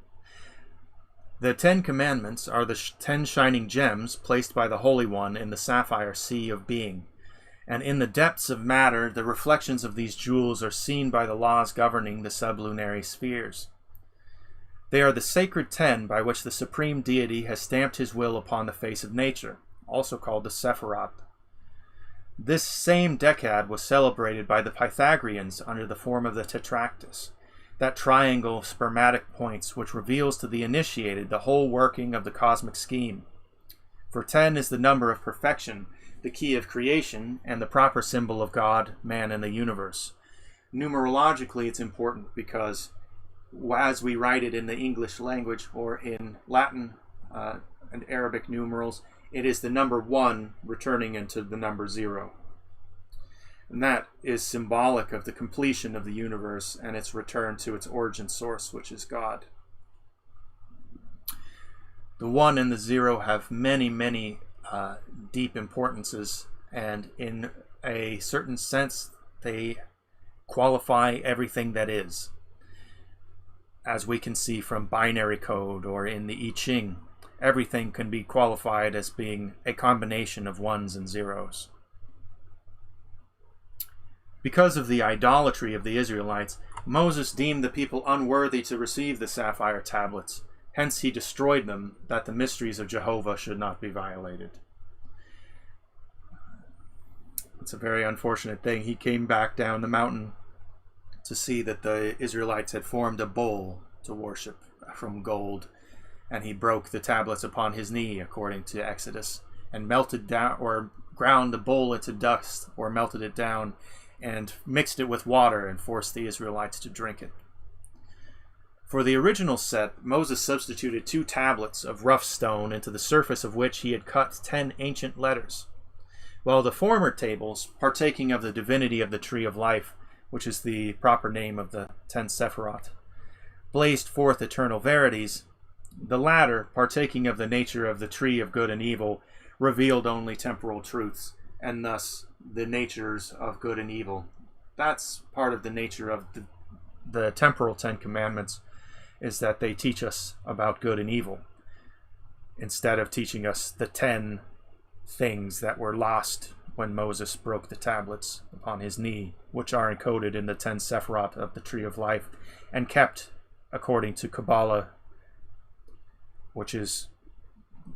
The 10 Commandments are the 10 shining gems placed by the Holy One in the sapphire sea of being, And in the depths of matter, the reflections of these jewels are seen by the laws governing the sublunary spheres. They are the sacred 10 by which the supreme deity has stamped his will upon the face of nature, also called the Sephiroth. This same decad was celebrated by the Pythagoreans under the form of the tetractys, that triangle of spermatic points which reveals to the initiated the whole working of the cosmic scheme. For 10 is the number of perfection, the key of creation, and the proper symbol of God, man, and the universe. Numerologically, it's important because as we write it in the English language or in Latin and Arabic numerals, it is the number 1 returning into the number 0. And that is symbolic of the completion of the universe and its return to its origin source, which is God. The 1 and the 0 have many, many deep importances, and in a certain sense, they qualify everything that is, as we can see from binary code or in the I Ching. Everything can be qualified as being a combination of 1s and 0s. Because of the idolatry of the Israelites, Moses deemed the people unworthy to receive the sapphire tablets. Hence he destroyed them, that the mysteries of Jehovah should not be violated. It's a very unfortunate thing. He came back down the mountain to see that the Israelites had formed a bull to worship from gold, and he broke the tablets upon his knee, according to Exodus, and melted down, or ground the bull into dust, or melted it down, and mixed it with water and forced the Israelites to drink it. For the original set, Moses substituted 2 tablets of rough stone into the surface of which he had cut 10 ancient letters, while the former tables, partaking of the divinity of the tree of life, which is the proper name of the 10 Sephiroth, blazed forth eternal verities, the latter, partaking of the nature of the tree of good and evil, revealed only temporal truths, and thus the natures of good and evil. That's part of the nature of the temporal 10 Commandments, is that they teach us about good and evil, instead of teaching us the 10 things that were lost when Moses broke the tablets upon his knee, which are encoded in the 10 Sephiroth of the Tree of Life, and kept according to Kabbalah, which is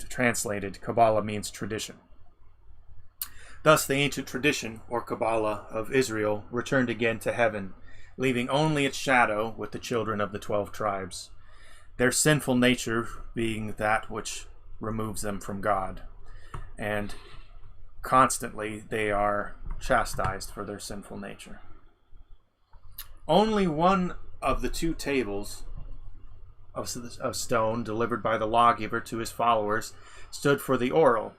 translated, Kabbalah means tradition. Thus the ancient tradition, or Kabbalah, of Israel returned again to heaven, leaving only its shadow with the children of the 12 tribes, their sinful nature being that which removes them from God. And constantly they are chastised for their sinful nature. Only one of the 2 tables of stone delivered by the lawgiver to his followers stood for the oral,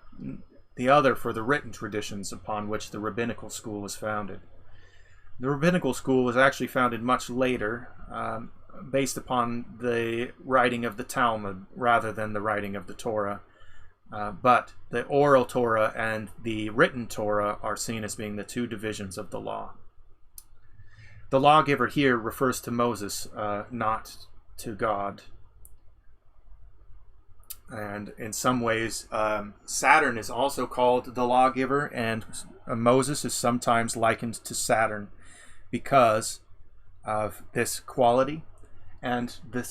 the other for the written traditions upon which the rabbinical school was founded. The rabbinical school was actually founded much later, based upon the writing of the Talmud rather than the writing of the Torah. But the oral Torah and the written Torah are seen as being the 2 divisions of the law. The lawgiver here refers to Moses, not to God. And in some ways, Saturn is also called the lawgiver, and Moses is sometimes likened to Saturn because of this quality. And the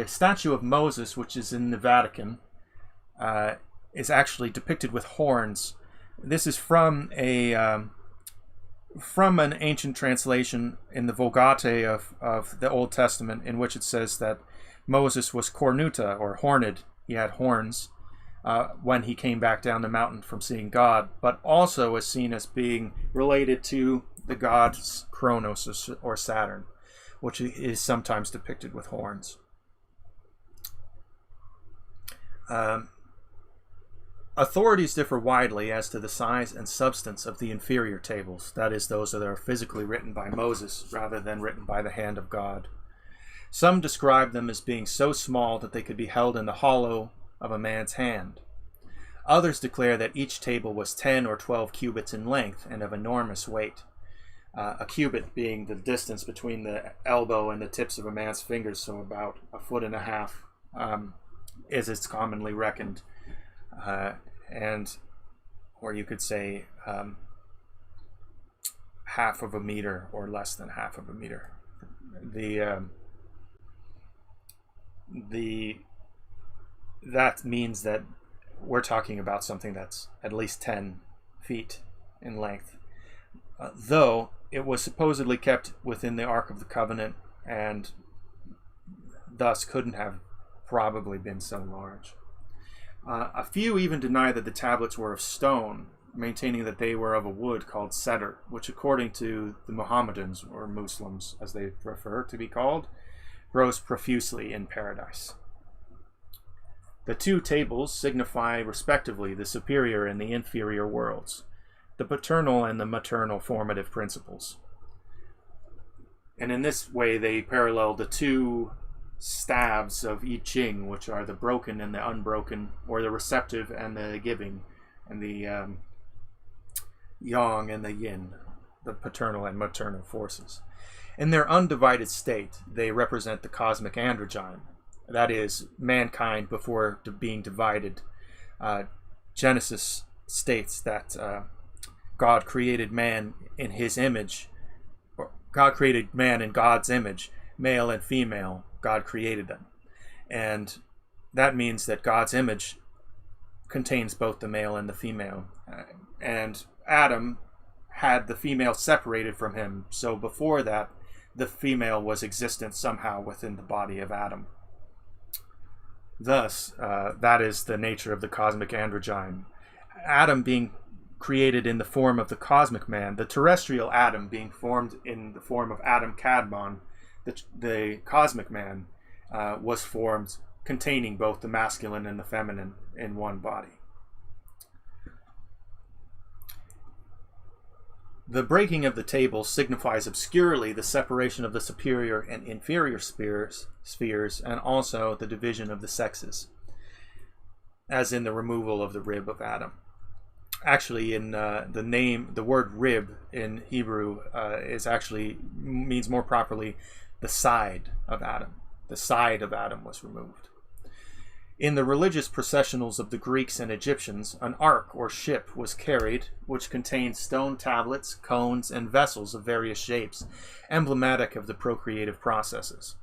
statue of Moses, which is in the Vatican, is actually depicted with horns. This is from an ancient translation in the Vulgate of the Old Testament, in which it says that Moses was cornuta, or horned. He had horns when he came back down the mountain from seeing God, but also is seen as being related to the gods Kronos or Saturn, which is sometimes depicted with horns. Authorities differ widely as to the size and substance of the inferior tables, that is, those that are physically written by Moses rather than written by the hand of God. Some describe them as being so small that they could be held in the hollow of a man's hand. Others declare that each table was 10 or 12 cubits in length and of enormous weight. A cubit being the distance between the elbow and the tips of a man's fingers, so about 1.5 feet, as it's commonly reckoned. Or you could say half of a meter or less than half of a meter. That means that we're talking about something that's at least 10 feet in length. Though it was supposedly kept within the Ark of the Covenant and thus couldn't have probably been so large. A few even deny that the tablets were of stone, maintaining that they were of a wood called cedar, which according to the Mohammedans, or Muslims as they prefer to be called, grows profusely in paradise. The two tables signify respectively the superior and the inferior worlds, the paternal and the maternal formative principles. And in this way they parallel the two staves of I Ching, which are the broken and the unbroken, or the receptive and the giving, and the yang and the yin, the paternal and maternal forces. In their undivided state, they represent the cosmic androgyne, that is, mankind before being divided. Genesis states that God created man in his image, or God created man in God's image, male and female, God created them. And that means that God's image contains both the male and the female. And Adam had the female separated from him, so before that, the female was existent somehow within the body of Adam. Thus, that is the nature of the cosmic androgyne. Adam being created in the form of the cosmic man, the terrestrial Adam being formed in the form of Adam Kadmon, the cosmic man was formed containing both the masculine and the feminine in one body. The breaking of the table signifies obscurely the separation of the superior and inferior spheres, and also the division of the sexes, as in the removal of the rib of Adam. Actually, in the word rib in Hebrew means more properly the side of Adam. The side of Adam was removed. In the religious processionals of the Greeks and Egyptians, an ark or ship was carried, which contained stone tablets, cones, and vessels of various shapes, emblematic of the procreative processes.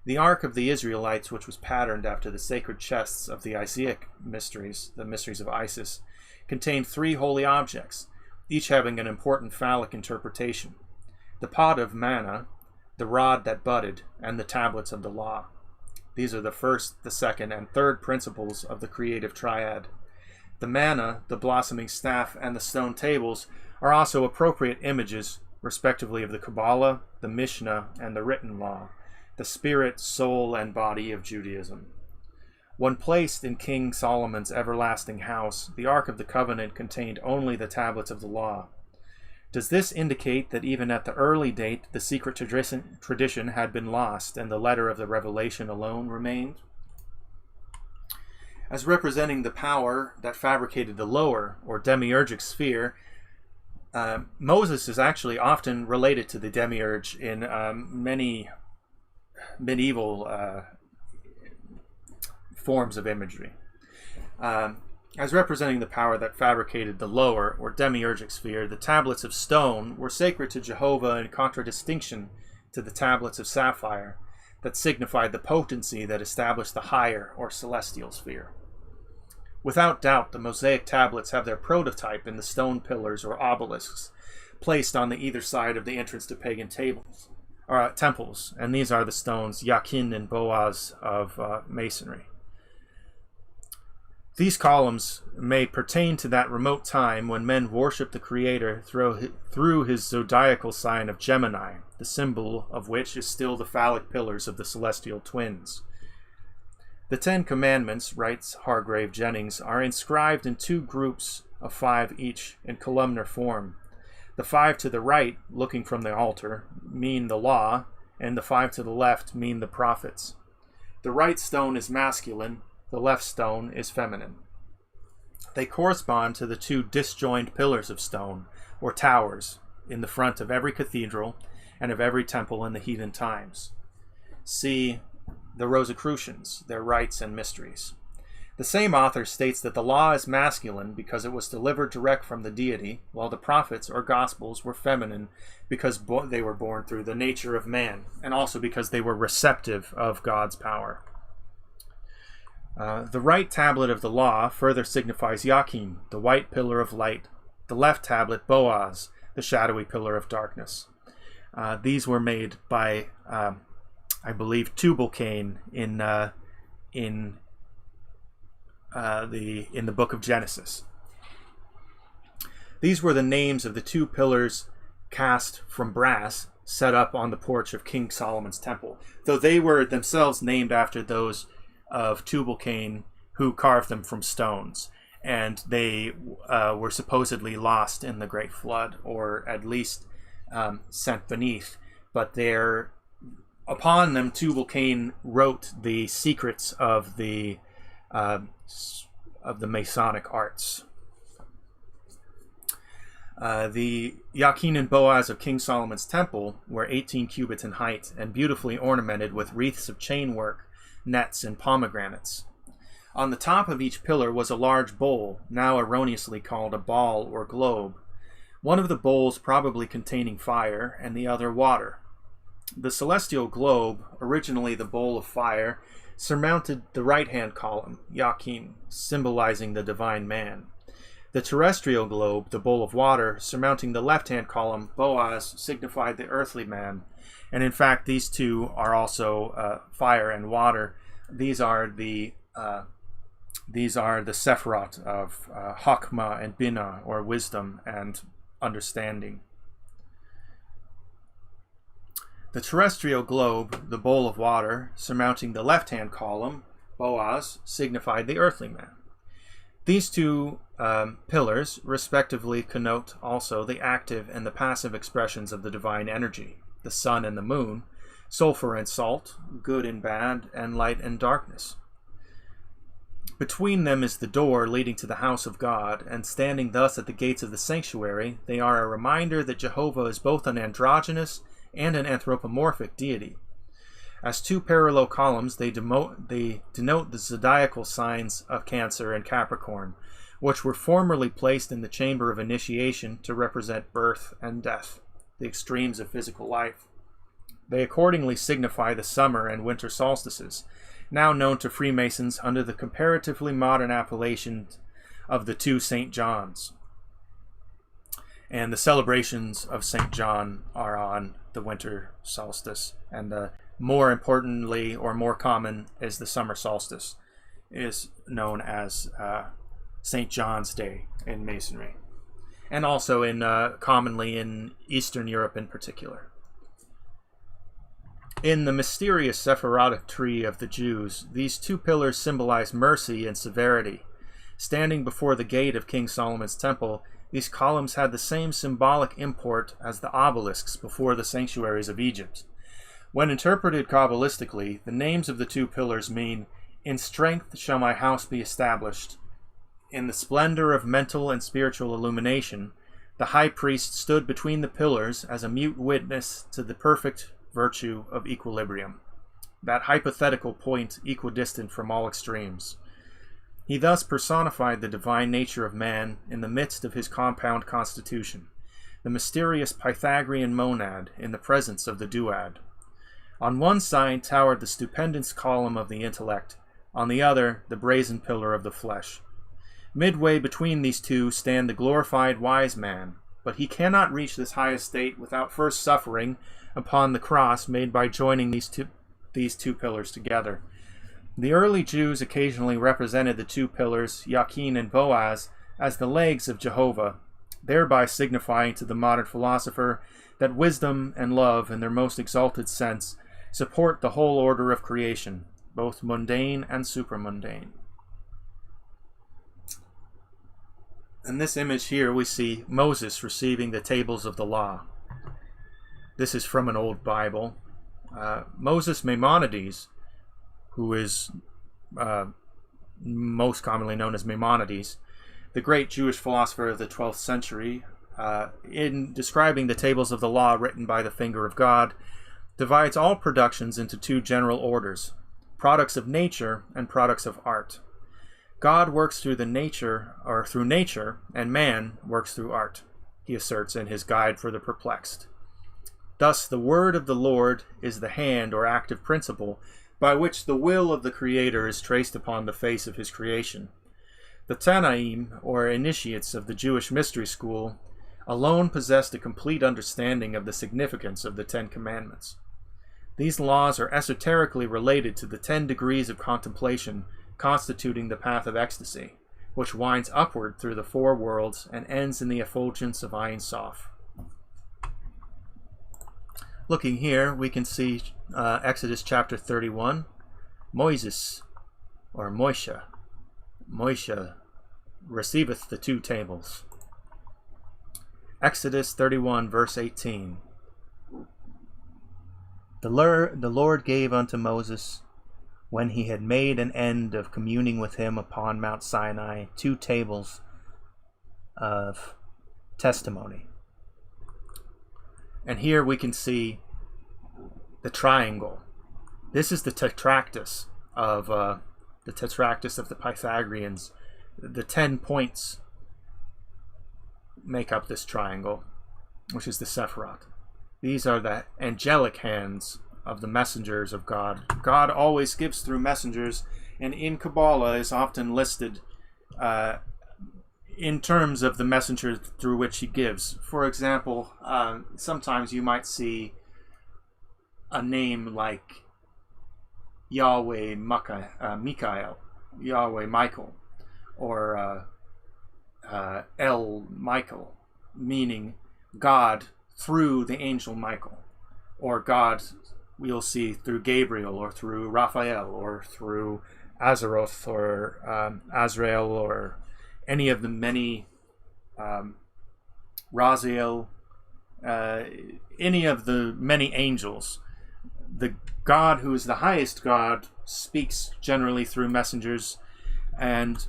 The ark of the Israelites, which was patterned after the sacred chests of the Isaic mysteries, the mysteries of Isis, contained 3 holy objects, each having an important phallic interpretation: the pot of manna, the rod that budded, and the tablets of the law. These are the first, the second, and third principles of the creative triad. The manna, the blossoming staff, and the stone tables are also appropriate images, respectively, of the Kabbalah, the Mishnah, and the written law, the spirit, soul, and body of Judaism. When placed in King Solomon's everlasting house, the Ark of the Covenant contained only the tablets of the law. Does this indicate that even at the early date the secret tradition had been lost and the letter of the revelation alone remained? As representing the power that fabricated the lower or demiurgic sphere, Moses is actually often related to the demiurge in many medieval forms of imagery. As representing the power that fabricated the lower or demiurgic sphere, the tablets of stone were sacred to Jehovah in contradistinction to the tablets of sapphire that signified the potency that established the higher or celestial sphere. Without doubt, the Mosaic tablets have their prototype in the stone pillars or obelisks placed on the either side of the entrance to pagan temples, and these are the stones Yakin and Boaz of masonry. These columns may pertain to that remote time when men worshipped the Creator through his zodiacal sign of Gemini, the symbol of which is still the phallic pillars of the celestial twins. The 10 Commandments, writes Hargrave Jennings, are inscribed in 2 groups of 5 each in columnar form. The 5 to the right, looking from the altar, mean the law, and the 5 to the left mean the prophets. The right stone is masculine, the left stone is feminine. They correspond to the 2 disjoined pillars of stone, or towers, in the front of every cathedral and of every temple in the heathen times. See the Rosicrucians, their rites and mysteries. The same author states that the law is masculine because it was delivered direct from the deity, while the prophets or gospels were feminine because they were born through the nature of man, and also because they were receptive of God's power. The right tablet of the law further signifies Yakin, the white pillar of light. The left tablet, Boaz, the shadowy pillar of darkness. These were made by, I believe, Tubal-Cain in the book of Genesis. These were the names of the two pillars cast from brass set up on the porch of King Solomon's temple, though they were themselves named after those of Tubal-Cain who carved them from stones, and they were supposedly lost in the Great Flood, or at least sent beneath. But upon them Tubal-Cain wrote the secrets of the Masonic arts. The Yakin and Boaz of King Solomon's temple were 18 cubits in height and beautifully ornamented with wreaths of chainwork, nets, and pomegranates. On the top of each pillar was a large bowl, now erroneously called a ball or globe, one of the bowls probably containing fire and the other water. The celestial globe, originally the bowl of fire, surmounted the right-hand column, Yakin, symbolizing the divine man. The terrestrial globe, the bowl of water, surmounting the left-hand column, Boaz, signified the earthly man. And in fact, these two are also fire and water. These are the Sephirot of Hakma and Bina, or wisdom and understanding. The terrestrial globe, the bowl of water, surmounting the left-hand column, Boaz, signified the earthly man. These two pillars respectively connote also the active and the passive expressions of the divine energy, the sun and the moon, sulfur and salt, good and bad, and light and darkness. Between them is the door leading to the house of God, and standing thus at the gates of the sanctuary, they are a reminder that Jehovah is both an androgynous and an anthropomorphic deity. As two parallel columns, they denote the zodiacal signs of Cancer and Capricorn, which were formerly placed in the chamber of initiation to represent birth and death, the extremes of physical life. They accordingly signify the summer and winter solstices, now known to Freemasons under the comparatively modern appellation of the two St. Johns. And the celebrations of St. John are on the winter solstice, and more importantly, or more common, is the summer solstice, is known as St. John's Day in Masonry, and also commonly in Eastern Europe in particular. In the mysterious Sephirotic tree of the Jews, these two pillars symbolize mercy and severity. Standing before the gate of King Solomon's temple, these columns had the same symbolic import as the obelisks before the sanctuaries of Egypt. When interpreted Kabbalistically, the names of the two pillars mean, "In strength shall my house be established." In the splendor of mental and spiritual illumination, the high priest stood between the pillars as a mute witness to the perfect virtue of equilibrium, that hypothetical point equidistant from all extremes. He thus personified the divine nature of man in the midst of his compound constitution, the mysterious Pythagorean monad in the presence of the duad. On one side towered the stupendous column of the intellect, on the other the brazen pillar of the flesh. Midway between these two stand the glorified wise man, but he cannot reach this high estate without first suffering upon the cross made by joining these two pillars together. The early Jews occasionally represented the two pillars, Yakin and Boaz, as the legs of Jehovah, thereby signifying to the modern philosopher that wisdom and love, in their most exalted sense, support the whole order of creation, both mundane and supramundane. In this image here, we see Moses receiving the tables of the law. This is from an old Bible. Moses Maimonides, who is most commonly known as Maimonides, the great Jewish philosopher of the 12th century, in describing the tables of the law written by the finger of God, divides all productions into two general orders, products of nature and products of art. God works through nature, and man works through art, he asserts in his Guide for the Perplexed. Thus, the word of the Lord is the hand or active principle by which the will of the Creator is traced upon the face of his creation. The Tanaim, or initiates of the Jewish mystery school, alone possessed a complete understanding of the significance of the 10 Commandments. These laws are esoterically related to the 10 degrees of contemplation constituting the path of ecstasy, which winds upward through the 4 worlds and ends in the effulgence of Ein Sof. Looking here, we can see Exodus chapter 31. Moses, or Moshe, receiveth the 2 tables. Exodus 31, verse 18. The Lord gave unto Moses, when he had made an end of communing with him upon Mount Sinai, 2 tables of testimony. And here we can see the triangle. This is the tetractys of the Pythagoreans. The 10 points make up this triangle, which is the Sephiroth. These are the angelic hands of the messengers of God. God always gives through messengers, and in Kabbalah is often listed in terms of the messenger through which he gives. For example, sometimes you might see a name like Yahweh Mikael, Yahweh Michael, or El Michael, meaning God through the angel Michael, or God we'll see through Gabriel, or through Raphael, or through Azaroth, or Azrael, or any of the many Raziel, any of the many angels. The God who is the highest God speaks generally through messengers, and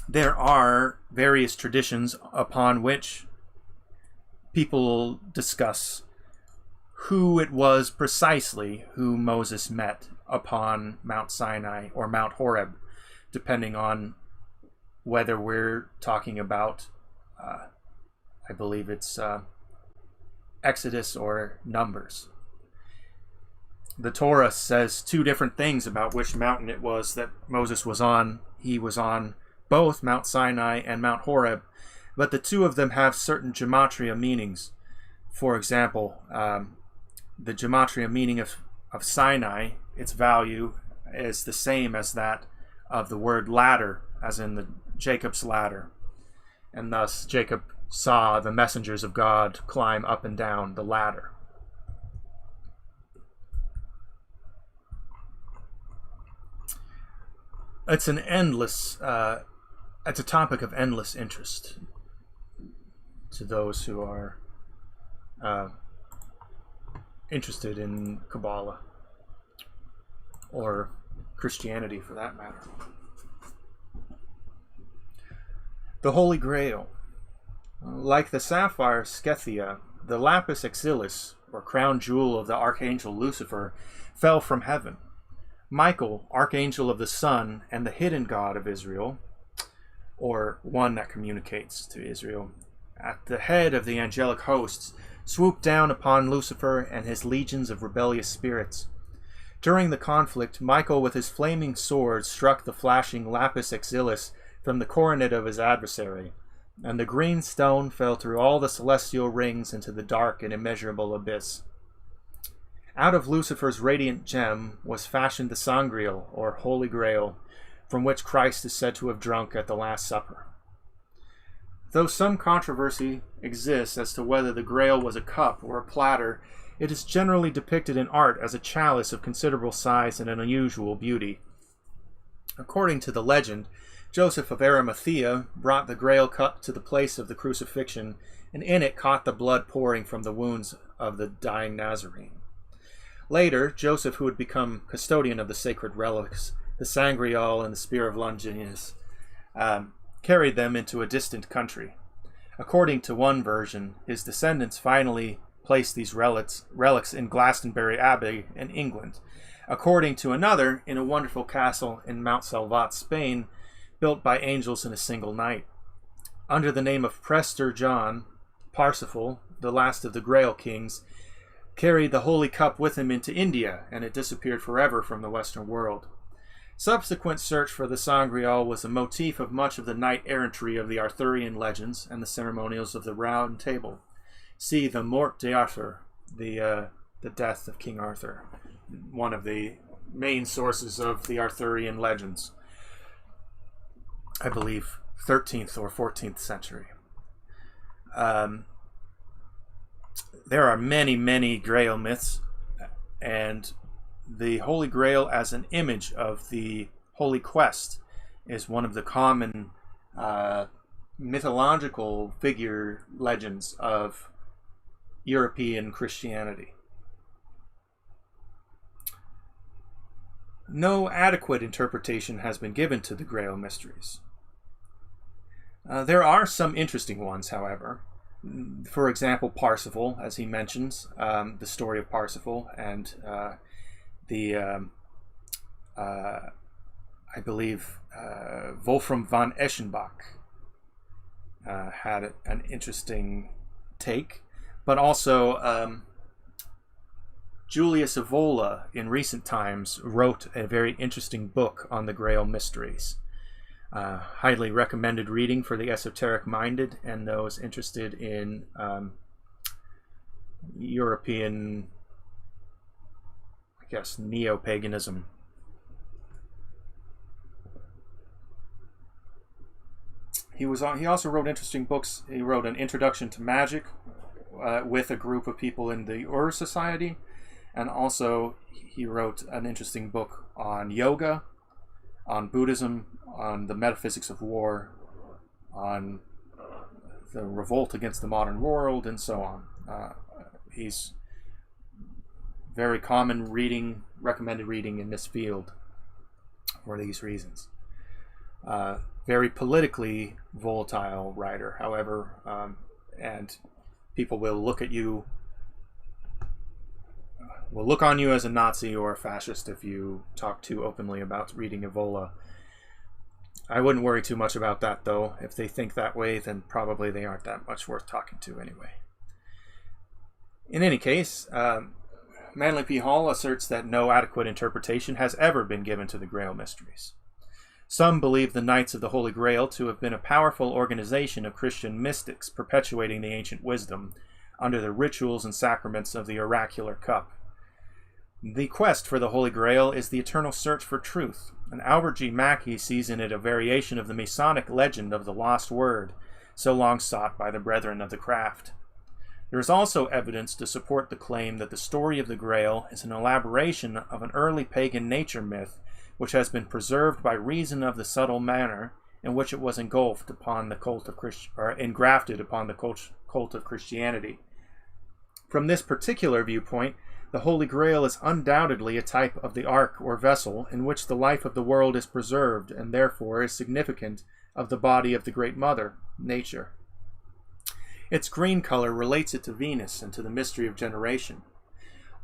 there are various traditions upon which people discuss who it was precisely who Moses met upon Mount Sinai or Mount Horeb, depending on whether we're talking about, I believe it's Exodus or Numbers. The Torah says 2 different things about which mountain it was that Moses was on. He was on both Mount Sinai and Mount Horeb, but the 2 of them have certain gematria meanings. For example, the gematria meaning of Sinai, its value is the same as that of the word ladder, as in the Jacob's ladder. And thus Jacob saw the messengers of God climb up and down the ladder. It's a topic of endless interest to those who are interested in Kabbalah, or Christianity for that matter. The Holy Grail. Like the sapphire scythia, the lapis exilis, or crown jewel of the archangel Lucifer, fell from heaven. Michael, archangel of the sun and the hidden God of Israel, or one that communicates to Israel, at the head of the angelic hosts, swooped down upon Lucifer and his legions of rebellious spirits. During the conflict, Michael with his flaming sword struck the flashing lapis exilis from the coronet of his adversary, and the green stone fell through all the celestial rings into the dark and immeasurable abyss. Out of Lucifer's radiant gem was fashioned the Sangreal, or Holy Grail, from which Christ is said to have drunk at the Last Supper. Though some controversy exists as to whether the Grail was a cup or a platter, it is generally depicted in art as a chalice of considerable size and an unusual beauty. According to the legend, Joseph of Arimathea brought the Grail cup to the place of the crucifixion, and in it caught the blood pouring from the wounds of the dying Nazarene. Later, Joseph, who had become custodian of the sacred relics, the Sangreal and the Spear of Longinus, carried them into a distant country. According to one version, his descendants finally placed these relics in Glastonbury Abbey in England. According to another, in a wonderful castle in Mount Salvat, Spain, built by angels in a single night. Under the name of Prester John, Parsifal, the last of the Grail kings, carried the holy cup with him into India, and it disappeared forever from the Western world. Subsequent search for the Sangreal was a motif of much of the knight-errantry of the Arthurian legends and the ceremonials of the Round Table. See the Mort d'Arthur, the death of King Arthur, one of the main sources of the Arthurian legends. I believe 13th or 14th century. There are many, many Grail myths, and the Holy Grail as an image of the Holy Quest is one of the common mythological figure legends of European Christianity. No adequate interpretation has been given to the Grail mysteries. There are some interesting ones, however. For example, Parsifal, as he mentions, the story of Parsifal, and I believe Wolfram von Eschenbach had an interesting take, but also Julius Evola in recent times wrote a very interesting book on the Grail mysteries. Highly recommended reading for the esoteric-minded and those interested in European, I guess, neo-paganism. He also wrote interesting books. He wrote an introduction to magic with a group of people in the Ur Society, and also he wrote an interesting book on yoga, on Buddhism, on the metaphysics of war, on the revolt against the modern world, and so on. He's very common reading, recommended reading in this field for these reasons. Very politically volatile writer, however, and people will look at you, will look on you as a Nazi or a fascist if you talk too openly about reading Evola. I wouldn't worry too much about that, though. If they think that way, then probably they aren't that much worth talking to anyway. In any case, Manly P. Hall asserts that no adequate interpretation has ever been given to the Grail mysteries. Some believe the Knights of the Holy Grail to have been a powerful organization of Christian mystics perpetuating the ancient wisdom under the rituals and sacraments of the oracular cup. The quest for the Holy Grail is the eternal search for truth, and Albert G. Mackey sees in it a variation of the Masonic legend of the lost word, so long sought by the brethren of the craft. There is also evidence to support the claim that the story of the Grail is an elaboration of an early pagan nature myth, which has been preserved by reason of the subtle manner in which it was engulfed upon the cult of engrafted upon the cult of Christianity. From this particular viewpoint, the Holy Grail is undoubtedly a type of the ark or vessel in which the life of the world is preserved, and therefore is significant of the body of the Great Mother, nature. Its green color relates it to Venus and to the mystery of generation.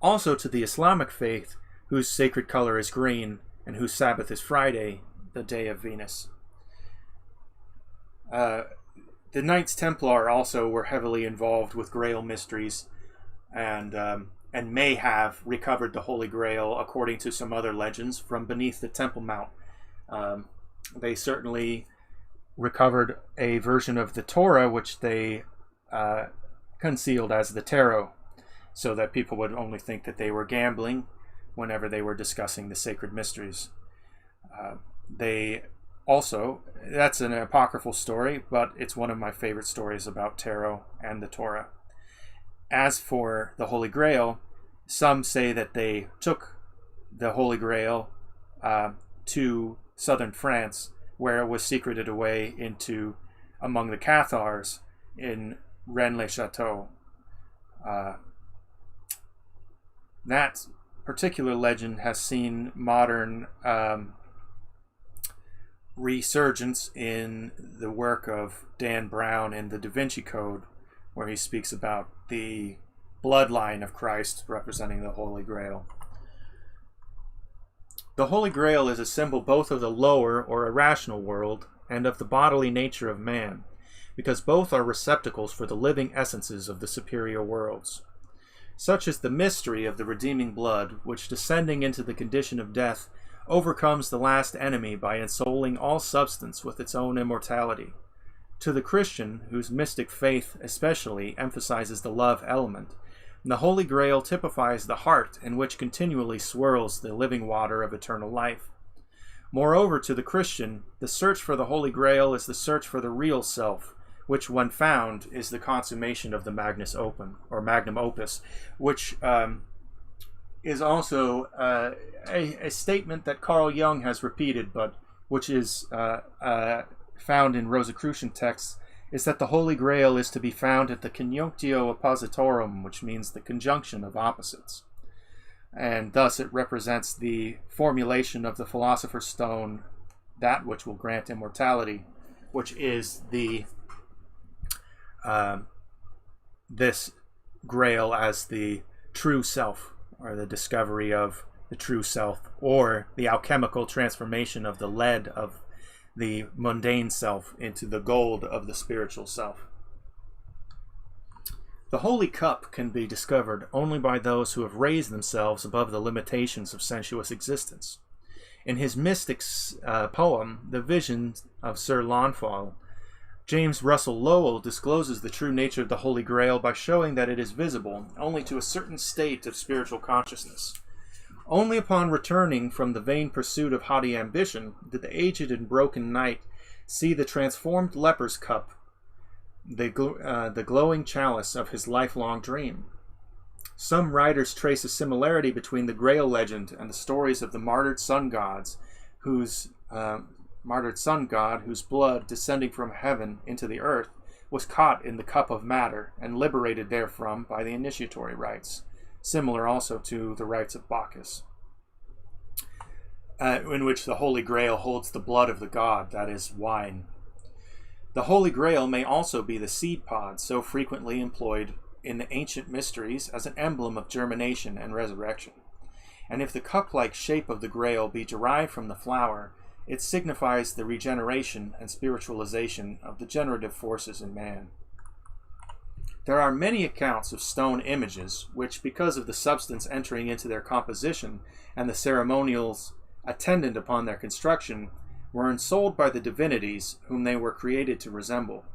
Also to the Islamic faith, whose sacred color is green, and whose Sabbath is Friday, the day of Venus. The Knights Templar also were heavily involved with Grail mysteries, and may have recovered the Holy Grail, according to some other legends, from beneath the Temple Mount. They certainly recovered a version of the Torah, which they concealed as the tarot, so that people would only think that they were gambling whenever they were discussing the sacred mysteries. They also, that's an apocryphal story, but it's one of my favorite stories about tarot and the Torah. As for the Holy Grail, some say that they took the Holy Grail to southern France, where it was secreted away among the Cathars in Rennes-le-Château. That particular legend has seen modern resurgence in the work of Dan Brown in the Da Vinci Code, where he speaks about the bloodline of Christ representing the Holy Grail. The Holy Grail is a symbol both of the lower or irrational world and of the bodily nature of man, because both are receptacles for the living essences of the superior worlds. Such is the mystery of the redeeming blood, which, descending into the condition of death, overcomes the last enemy by ensouling all substance with its own immortality. To the Christian, whose mystic faith especially emphasizes the love element, the Holy Grail typifies the heart in which continually swirls the living water of eternal life. Moreover, to the Christian, the search for the Holy Grail is the search for the real self, which, when found, is the consummation of the magnum opus, which is also a statement that Carl Jung has repeated, but which is found in Rosicrucian texts, is that the Holy Grail is to be found at the conjunctio oppositorum, which means the conjunction of opposites. And thus it represents the formulation of the Philosopher's Stone, that which will grant immortality, which is the this Grail as the true self, or the discovery of the true self, or the alchemical transformation of the lead of the mundane self into the gold of the spiritual self. The Holy Cup can be discovered only by those who have raised themselves above the limitations of sensuous existence. In his mystic poem, The Vision of Sir Launfal, James Russell Lowell discloses the true nature of the Holy Grail by showing that it is visible only to a certain state of spiritual consciousness. Only upon returning from the vain pursuit of haughty ambition did the aged and broken knight see the transformed leper's cup, the glowing chalice of his lifelong dream. Some writers trace a similarity between the Grail legend and the stories of the martyred sun god, whose blood, descending from heaven into the earth, was caught in the cup of matter and liberated therefrom by the initiatory rites, similar also to the rites of Bacchus, in which the Holy Grail holds the blood of the god, that is, wine. The Holy Grail may also be the seed pod so frequently employed in the ancient mysteries as an emblem of germination and resurrection. And if the cup-like shape of the Grail be derived from the flower, it signifies the regeneration and spiritualization of the generative forces in man. There are many accounts of stone images which, because of the substance entering into their composition and the ceremonials attendant upon their construction, were ensouled by the divinities whom they were created to resemble.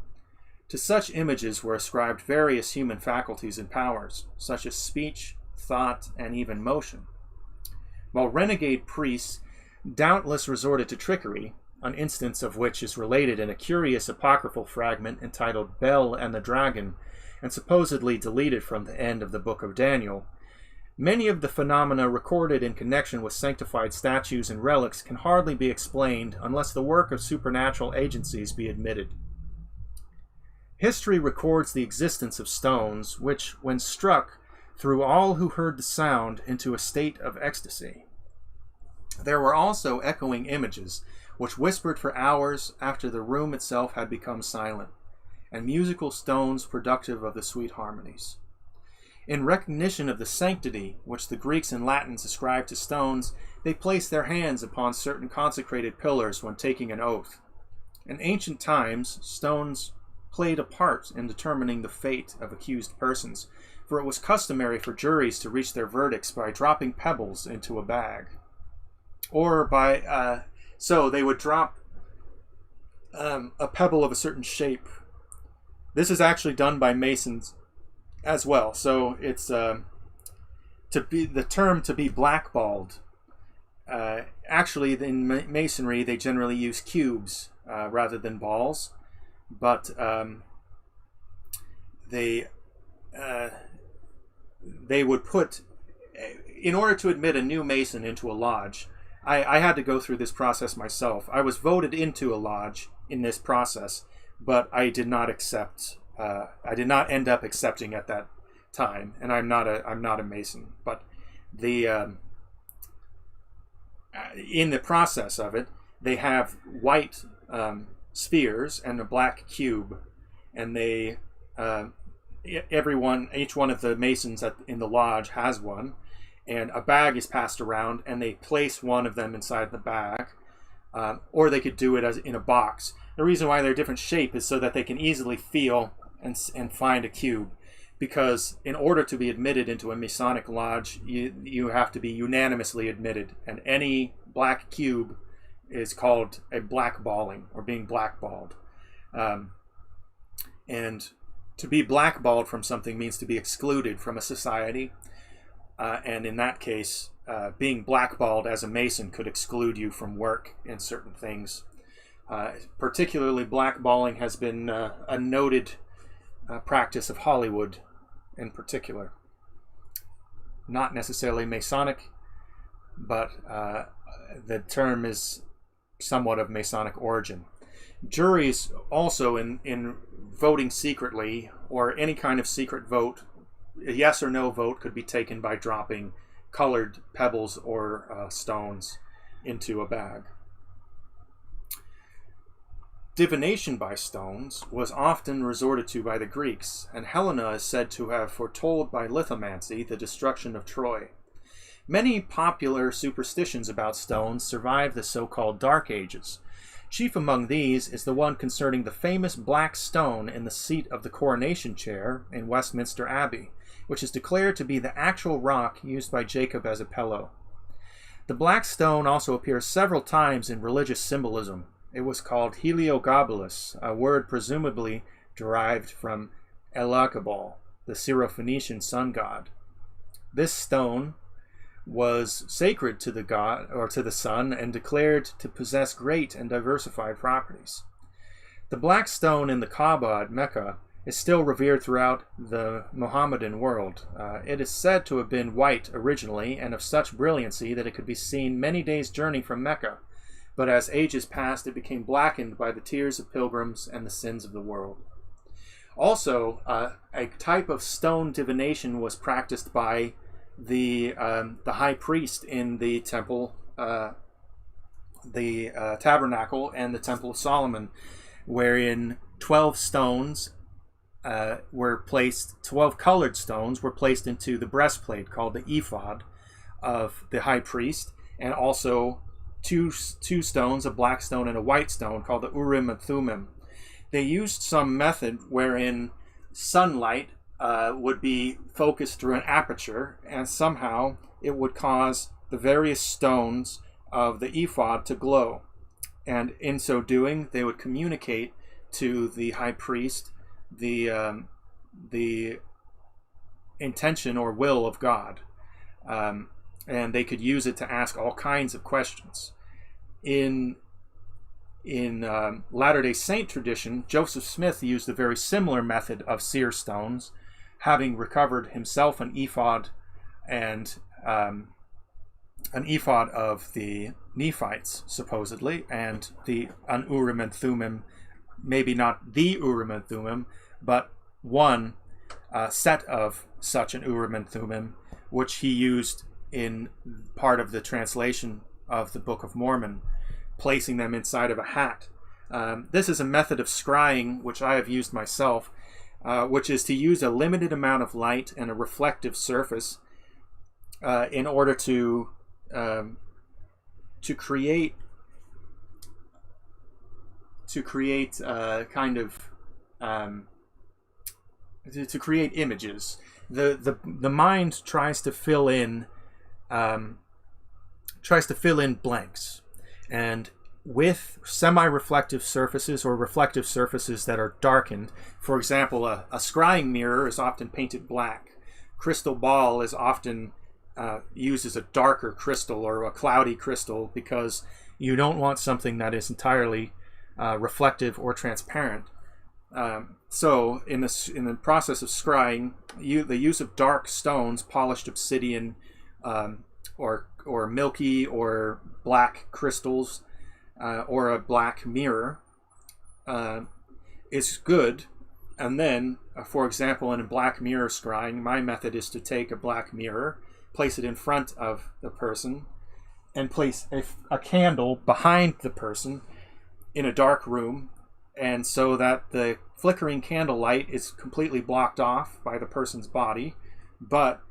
To such images were ascribed various human faculties and powers, such as speech, thought, and even motion. While renegade priests doubtless resorted to trickery, an instance of which is related in a curious apocryphal fragment entitled Bel and the Dragon, and supposedly deleted from the end of the Book of Daniel, many of the phenomena recorded in connection with sanctified statues and relics can hardly be explained unless the work of supernatural agencies be admitted. History records the existence of stones which, when struck, threw all who heard the sound into a state of ecstasy. There were also echoing images which whispered for hours after the room itself had become silent, and musical stones productive of the sweet harmonies. In recognition of the sanctity which the Greeks and Latins ascribed to stones, they placed their hands upon certain consecrated pillars when taking an oath. In ancient times, stones played a part in determining the fate of accused persons, for it was customary for juries to reach their verdicts by dropping pebbles into a bag. Or so they would drop a pebble of a certain shape. This is actually done by masons as well. So it's the term to be blackballed. Actually, in masonry, they generally use cubes rather than balls, but they would put, in order to admit a new mason into a lodge. I had to go through this process myself. I was voted into a lodge in this process, but I did not accept. I did not end up accepting at that time, and I'm not a mason. But in the process of it, they have white spheres and a black cube, and they each one of the masons in the lodge has one. and a bag is passed around, and they place one of them inside the bag, or they could do it as in a box. The reason why they're different shape is so that they can easily feel and find a cube, because in order to be admitted into a Masonic lodge, you have to be unanimously admitted, and any black cube is called a blackballing, or being blackballed. And to be blackballed from something means to be excluded from a society, and in that case, being blackballed as a Mason could exclude you from work in certain things. Particularly blackballing has been a noted practice of Hollywood in particular. Not necessarily Masonic, but the term is somewhat of Masonic origin. Juries also in voting secretly, or any kind of secret vote, a yes or no vote could be taken by dropping colored pebbles or stones into a bag. Divination by stones was often resorted to by the Greeks, and Helena is said to have foretold by lithomancy the destruction of Troy. Many popular superstitions about stones survive the so-called Dark Ages. Chief among these is the one concerning the famous black stone in the seat of the coronation chair in Westminster Abbey, which is declared to be the actual rock used by Jacob as a pillow. The black stone also appears several times in religious symbolism. It was called Heliogabalus, a word presumably derived from Elagabal, the Syrophoenician sun god. This stone was sacred to the god, or to the sun, and declared to possess great and diversified properties. The black stone in the Kaaba at Mecca is still revered throughout the Mohammedan world. It is said to have been white originally, and of such brilliancy that it could be seen many days' journey from Mecca, but as ages passed, it became blackened by the tears of pilgrims and the sins of the world. Also, a type of stone divination was practiced by the high priest in the temple, the tabernacle and the Temple of Solomon, wherein 12 stones were placed, 12 colored stones were placed into the breastplate called the ephod of the high priest, and also two stones, a black stone and a white stone, called the Urim and Thummim. They used some method wherein sunlight would be focused through an aperture, and somehow it would cause the various stones of the ephod to glow. And in so doing, they would communicate to the high priest the intention or will of God. And they could use it to ask all kinds of questions. In Latter-day Saint tradition, Joseph Smith used a very similar method of seer stones, having recovered himself an ephod and an ephod of the Nephites, supposedly, and an Urim and Thummim, maybe not the Urim and Thummim, but one set of such an Urim and Thummim, which he used in part of the translation of the Book of Mormon, placing them inside of a hat. This is a method of scrying which I have used myself, which is to use a limited amount of light and a reflective surface in order to create to create images. The mind tries to fill in blanks, and with semi-reflective surfaces or reflective surfaces that are darkened. For example, a scrying mirror is often painted black. Crystal ball is often used as a darker crystal or a cloudy crystal, because you don't want something that is entirely reflective or transparent. So in the process of scrying, the use of dark stones, polished obsidian, or milky or black crystals, or a black mirror, is good. And then, for example, in a black mirror scrying, my method is to take a black mirror, place it in front of the person, and place a candle behind the person in a dark room, and so that the flickering candlelight is completely blocked off by the person's body, but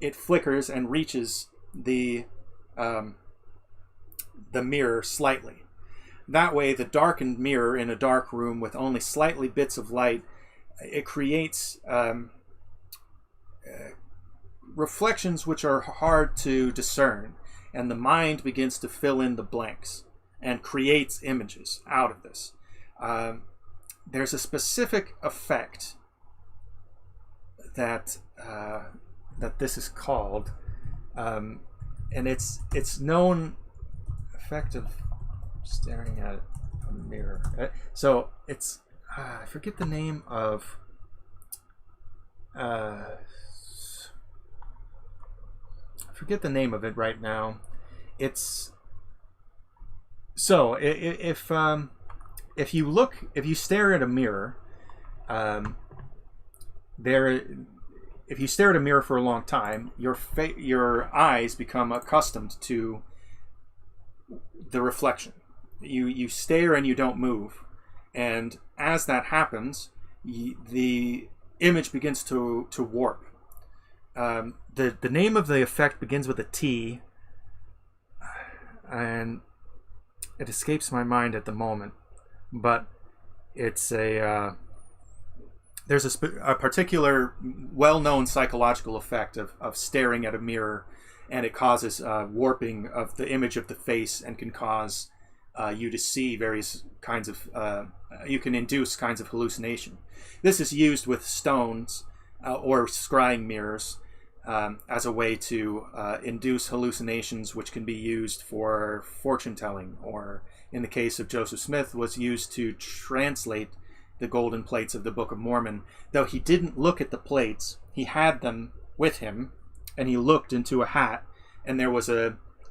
it flickers and reaches the mirror slightly. That way, the darkened mirror in a dark room with only slightly bits of light, it creates reflections which are hard to discern, and the mind begins to fill in the blanks and creates images out of this. There's a specific effect that this is called, and it's known effect of staring at a mirror. So it's I forget the name of it right now. It's so if you stare at a mirror, if you stare at a mirror for a long time, your eyes become accustomed to the reflection. You stare and you don't move, and as that happens, the image begins to warp. The name of the effect begins with a T, and it escapes my mind at the moment, but it's there's a particular well-known psychological effect of staring at a mirror, and it causes warping of the image of the face and can cause you to see various kinds of you can induce kinds of hallucination. This is used with stones or scrying mirrors as a way to induce hallucinations, which can be used for fortune telling, or in the case of Joseph Smith was used to translate the golden plates of the Book of Mormon. Though he didn't look at the plates, he had them with him, and he looked into a hat, and there was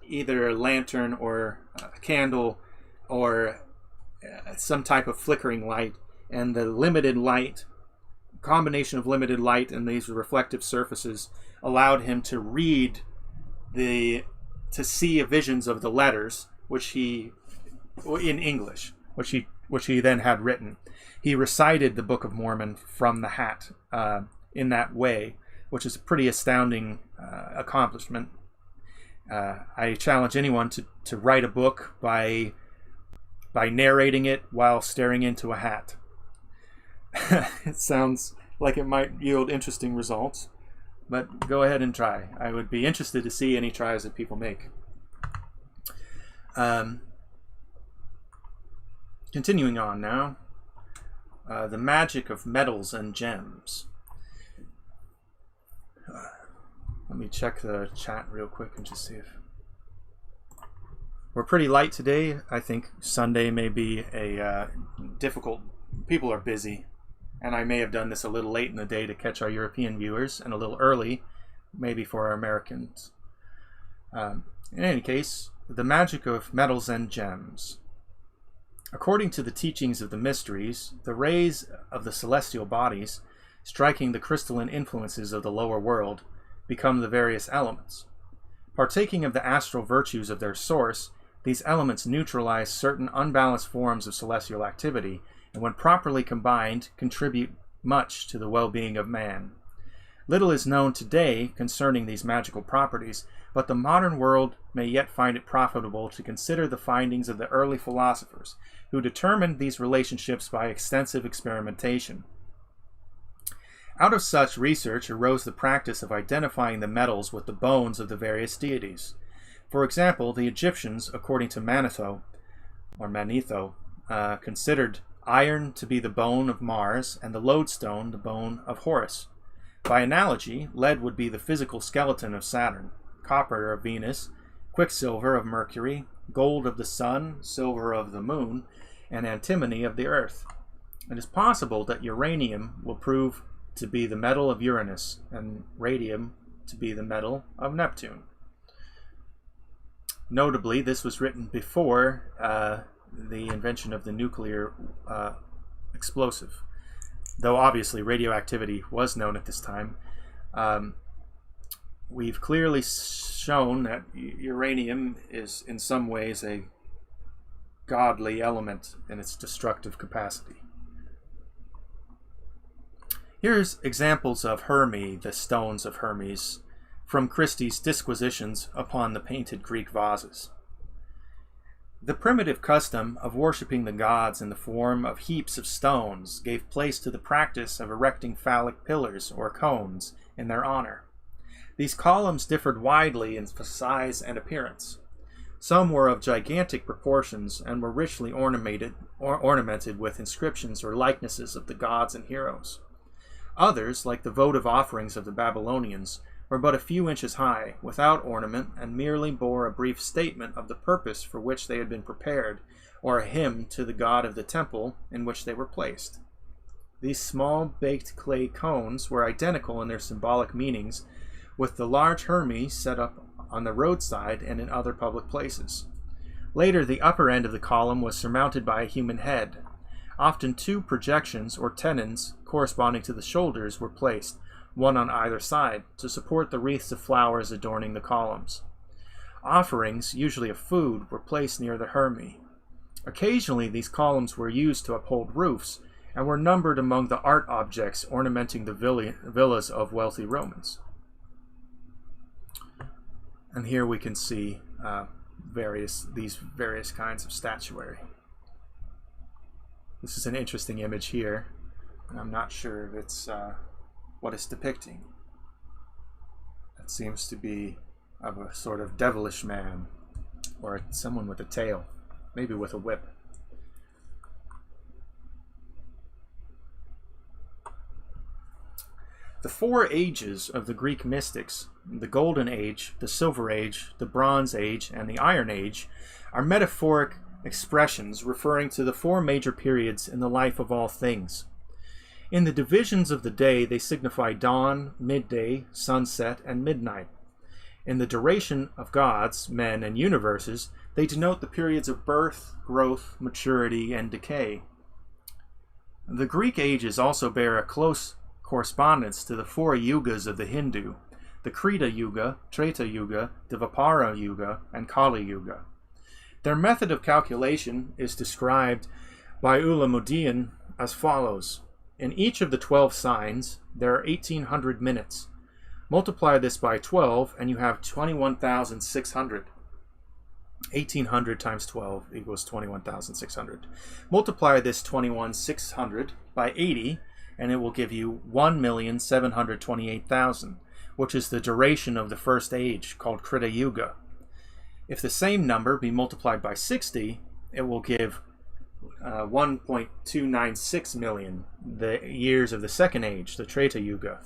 either a lantern or a candle or some type of flickering light, and the limited light, combination of limited light and these reflective surfaces, allowed him to read to see visions of the letters, in English, which he then had written. He recited the Book of Mormon from the hat in that way, which is a pretty astounding accomplishment. I challenge anyone to write a book by narrating it while staring into a hat. It sounds like it might yield interesting results, but go ahead and try. I would be interested to see any tries that people make. Continuing on now, the magic of metals and gems. Let me check the chat real quick and just see if we're pretty light today. I think Sunday may be a difficult. People are busy, and I may have done this a little late in the day to catch our European viewers, and a little early, maybe for our Americans. In any case, the magic of metals and gems. According to the teachings of the mysteries, the rays of the celestial bodies, striking the crystalline influences of the lower world, become the various elements. Partaking of the astral virtues of their source, these elements neutralize certain unbalanced forms of celestial activity, and when properly combined, contribute much to the well-being of man. Little is known today concerning these magical properties, but the modern world may yet find it profitable to consider the findings of the early philosophers, who determined these relationships by extensive experimentation. Out of such research arose the practice of identifying the metals with the bones of the various deities. For example, the Egyptians, according to Manetho, considered iron to be the bone of Mars and the lodestone the bone of Horus. By analogy, lead would be the physical skeleton of Saturn, copper of Venus, quicksilver of Mercury, gold of the Sun, silver of the Moon, and antimony of the Earth. It is possible that uranium will prove to be the metal of Uranus and radium to be the metal of Neptune. Notably, this was written before the invention of the nuclear explosive, though obviously radioactivity was known at this time. We've clearly shown that uranium is in some ways a godly element in its destructive capacity. Here's examples of Hermes, the stones of Hermes, from Christie's disquisitions upon the painted Greek vases. The primitive custom of worshipping the gods in the form of heaps of stones gave place to the practice of erecting phallic pillars or cones in their honor. These columns differed widely in size and appearance. Some were of gigantic proportions and were richly ornamented with inscriptions or likenesses of the gods and heroes. Others, like the votive offerings of the Babylonians, were but a few inches high, without ornament, and merely bore a brief statement of the purpose for which they had been prepared, or a hymn to the god of the temple in which they were placed. These small baked clay cones were identical in their symbolic meanings with the large Hermes set up on the roadside and in other public places. Later, the upper end of the column was surmounted by a human head. Often two projections or tenons corresponding to the shoulders were placed, one on either side, to support the wreaths of flowers adorning the columns. Offerings, usually of food, were placed near the Hermes. Occasionally, these columns were used to uphold roofs and were numbered among the art objects ornamenting the villas of wealthy Romans. And here we can see these various kinds of statuary. This is an interesting image here. I'm not sure if it's what it's depicting. It seems to be of a sort of devilish man, or someone with a tail, maybe with a whip. The four ages of the Greek mystics, the Golden Age, the Silver Age, the Bronze Age, and the Iron Age, are metaphoric expressions referring to the four major periods in the life of all things. In the divisions of the day, they signify dawn, midday, sunset, and midnight. In the duration of gods, men, and universes, they denote the periods of birth, growth, maturity, and decay. The Greek ages also bear a close correspondence to the four yugas of the Hindu: the Krita Yuga, Treta Yuga, Dvapara Yuga, and Kali Yuga. Their method of calculation is described by Ulamuddin as follows. In each of the 12 signs, there are 1,800 minutes. Multiply this by 12, and you have 21,600. 1,800 times 12 equals 21,600. Multiply this 21,600 by 80, and it will give you 1,728,000, which is the duration of the first age, called Krita Yuga. If the same number be multiplied by 60, it will give 1.296 million, the years of the second age, the Treta Yuga.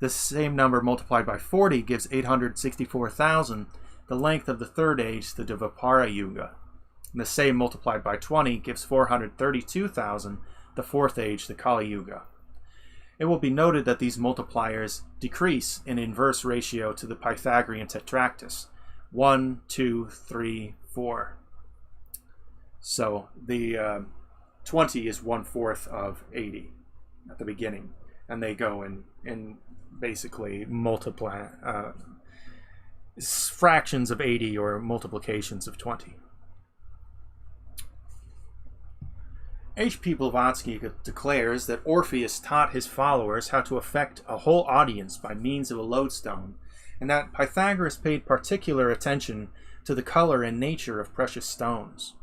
The same number multiplied by 40 gives 864,000, the length of the third age, the Dvapara Yuga. And the same multiplied by 20 gives 432,000, the fourth age, the Kali Yuga. It will be noted that these multipliers decrease in inverse ratio to the Pythagorean tetractys, 1, 2, 3, 4. So the 20 is 1/4 of 80 at the beginning, and they go in basically multiply fractions of 80 or multiplications of 20. H.P. Blavatsky declares that Orpheus taught his followers how to affect a whole audience by means of a lodestone, and that Pythagoras paid particular attention to the color and nature of precious stones.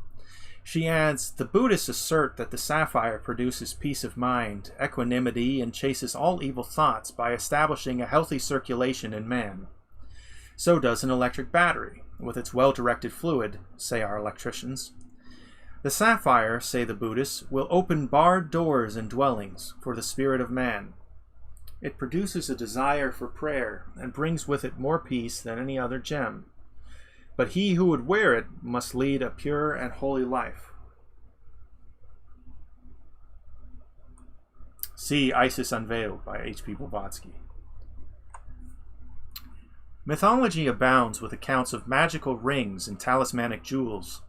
She adds, the Buddhists assert that the sapphire produces peace of mind, equanimity, and chases all evil thoughts by establishing a healthy circulation in man. So does an electric battery, with its well-directed fluid, say our electricians. The sapphire, say the Buddhists, will open barred doors in dwellings for the spirit of man. It produces a desire for prayer and brings with it more peace than any other gem. But he who would wear it must lead a pure and holy life. See Isis Unveiled by H.P. Blavatsky. Mythology abounds with accounts of magical rings and talismanic jewels.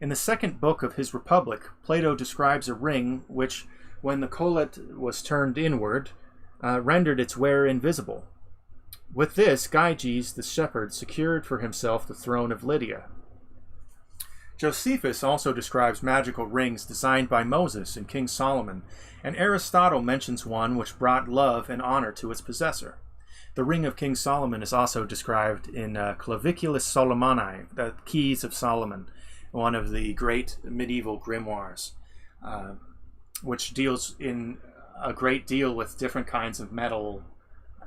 In the second book of his Republic, Plato describes a ring which, when the collet was turned inward, rendered its wearer invisible. With this, Gyges the shepherd secured for himself the throne of Lydia. Josephus also describes magical rings designed by Moses and King Solomon, and Aristotle mentions one which brought love and honor to its possessor. The ring of King Solomon is also described in Claviculus Solomoni, the Keys of Solomon, one of the great medieval grimoires, which deals in a great deal with different kinds of metal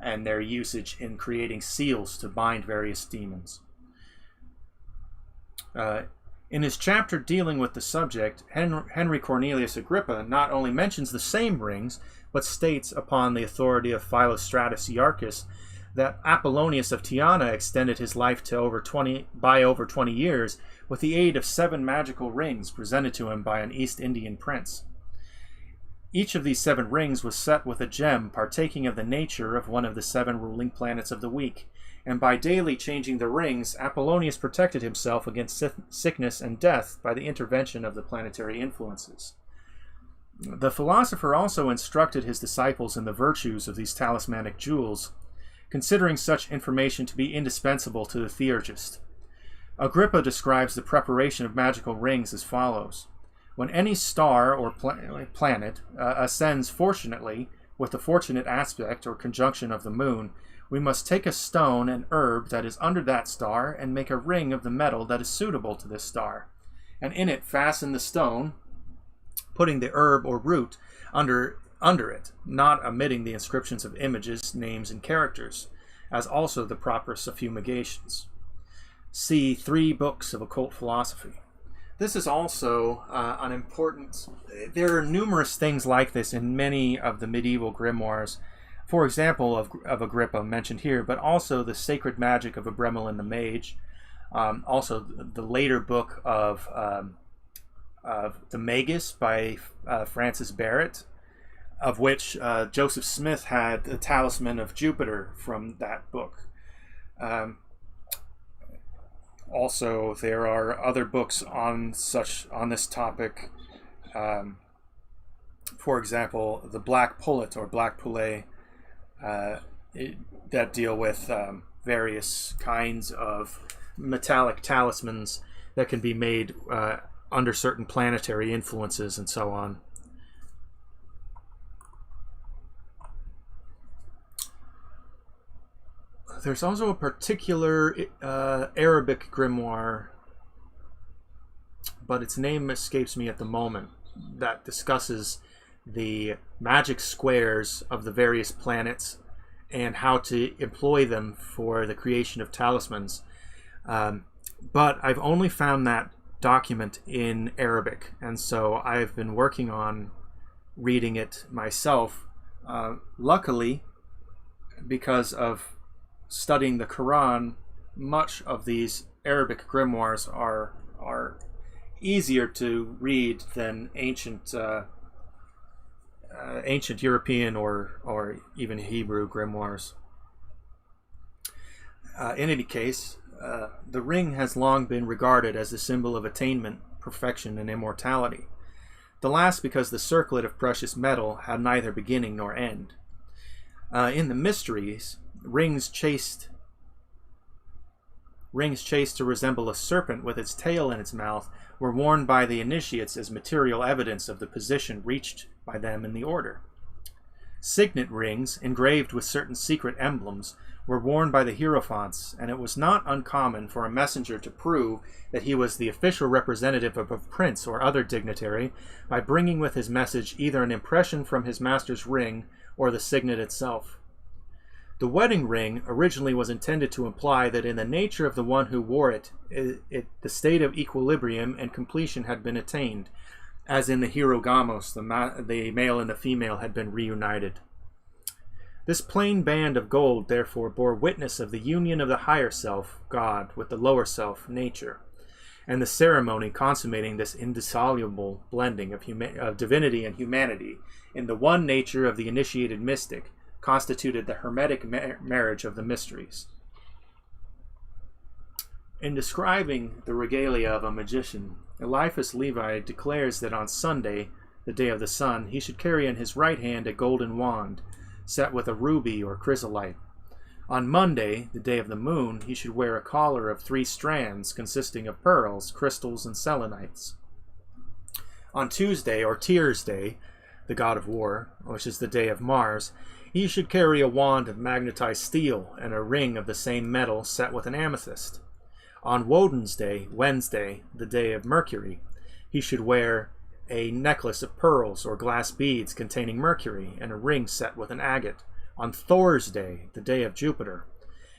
and their usage in creating seals to bind various demons. In his chapter dealing with the subject, Henry Cornelius Agrippa not only mentions the same rings, but states upon the authority of Philostratus Iarchus that Apollonius of Tyana extended his life to over 20 years with the aid of 7 magical rings presented to him by an East Indian prince. Each of these 7 rings was set with a gem partaking of the nature of one of the 7 ruling planets of the week, and by daily changing the rings, Apollonius protected himself against sickness and death by the intervention of the planetary influences. The philosopher also instructed his disciples in the virtues of these talismanic jewels, considering such information to be indispensable to the theurgist. Agrippa describes the preparation of magical rings as follows. When any star or planet ascends fortunately with the fortunate aspect or conjunction of the moon, we must take a stone and herb that is under that star and make a ring of the metal that is suitable to this star, and in it fasten the stone, putting the herb or root under it, not omitting the inscriptions of images, names, and characters, as also the proper suffumigations. See 3 books of occult philosophy. This is also an important... There are numerous things like this in many of the medieval grimoires. For example, of Agrippa mentioned here, but also the Sacred Magic of Abramelin the Mage, also the later book of the Magus by Francis Barrett, of which Joseph Smith had the Talisman of Jupiter from that book. Also, there are other books on this topic. For example, the Black Pullet or Black Poulet, that deal with various kinds of metallic talismans that can be made under certain planetary influences and so on. There's also a particular Arabic grimoire, but its name escapes me at the moment, that discusses the magic squares of the various planets and how to employ them for the creation of talismans. But I've only found that document in Arabic, and so I've been working on reading it myself. Luckily, because of studying the Quran, much of these Arabic grimoires are easier to read than ancient European or even Hebrew grimoires. In any case, the ring has long been regarded as the symbol of attainment, perfection, and immortality. The last because the circlet of precious metal had neither beginning nor end. In the mysteries, rings chased to resemble a serpent with its tail in its mouth were worn by the initiates as material evidence of the position reached by them in the order. Signet rings, engraved with certain secret emblems, were worn by the Hierophants, and it was not uncommon for a messenger to prove that he was the official representative of a prince or other dignitary by bringing with his message either an impression from his master's ring or the signet itself. The wedding ring originally was intended to imply that in the nature of the one who wore it, the state of equilibrium and completion had been attained, as in the hierogamos, the male and the female had been reunited. This plain band of gold, therefore, bore witness of the union of the higher self, God, with the lower self, nature, and the ceremony consummating this indissoluble blending of divinity and humanity in the one nature of the initiated mystic, constituted the hermetic marriage of the mysteries. In describing the regalia of a magician, Eliphas Levi declares that on Sunday, the day of the sun, he should carry in his right hand a golden wand, set with a ruby or chrysolite. On Monday, the day of the moon, he should wear a collar of 3 strands consisting of pearls, crystals, and selenites. On Tuesday, or Tears Day, the god of war, which is the day of Mars, He should carry a wand of magnetized steel and a ring of the same metal set with an amethyst. On Woden's Day, Wednesday, the day of Mercury, he should wear a necklace of pearls or glass beads containing mercury and a ring set with an agate. On Thor's Day, the day of Jupiter,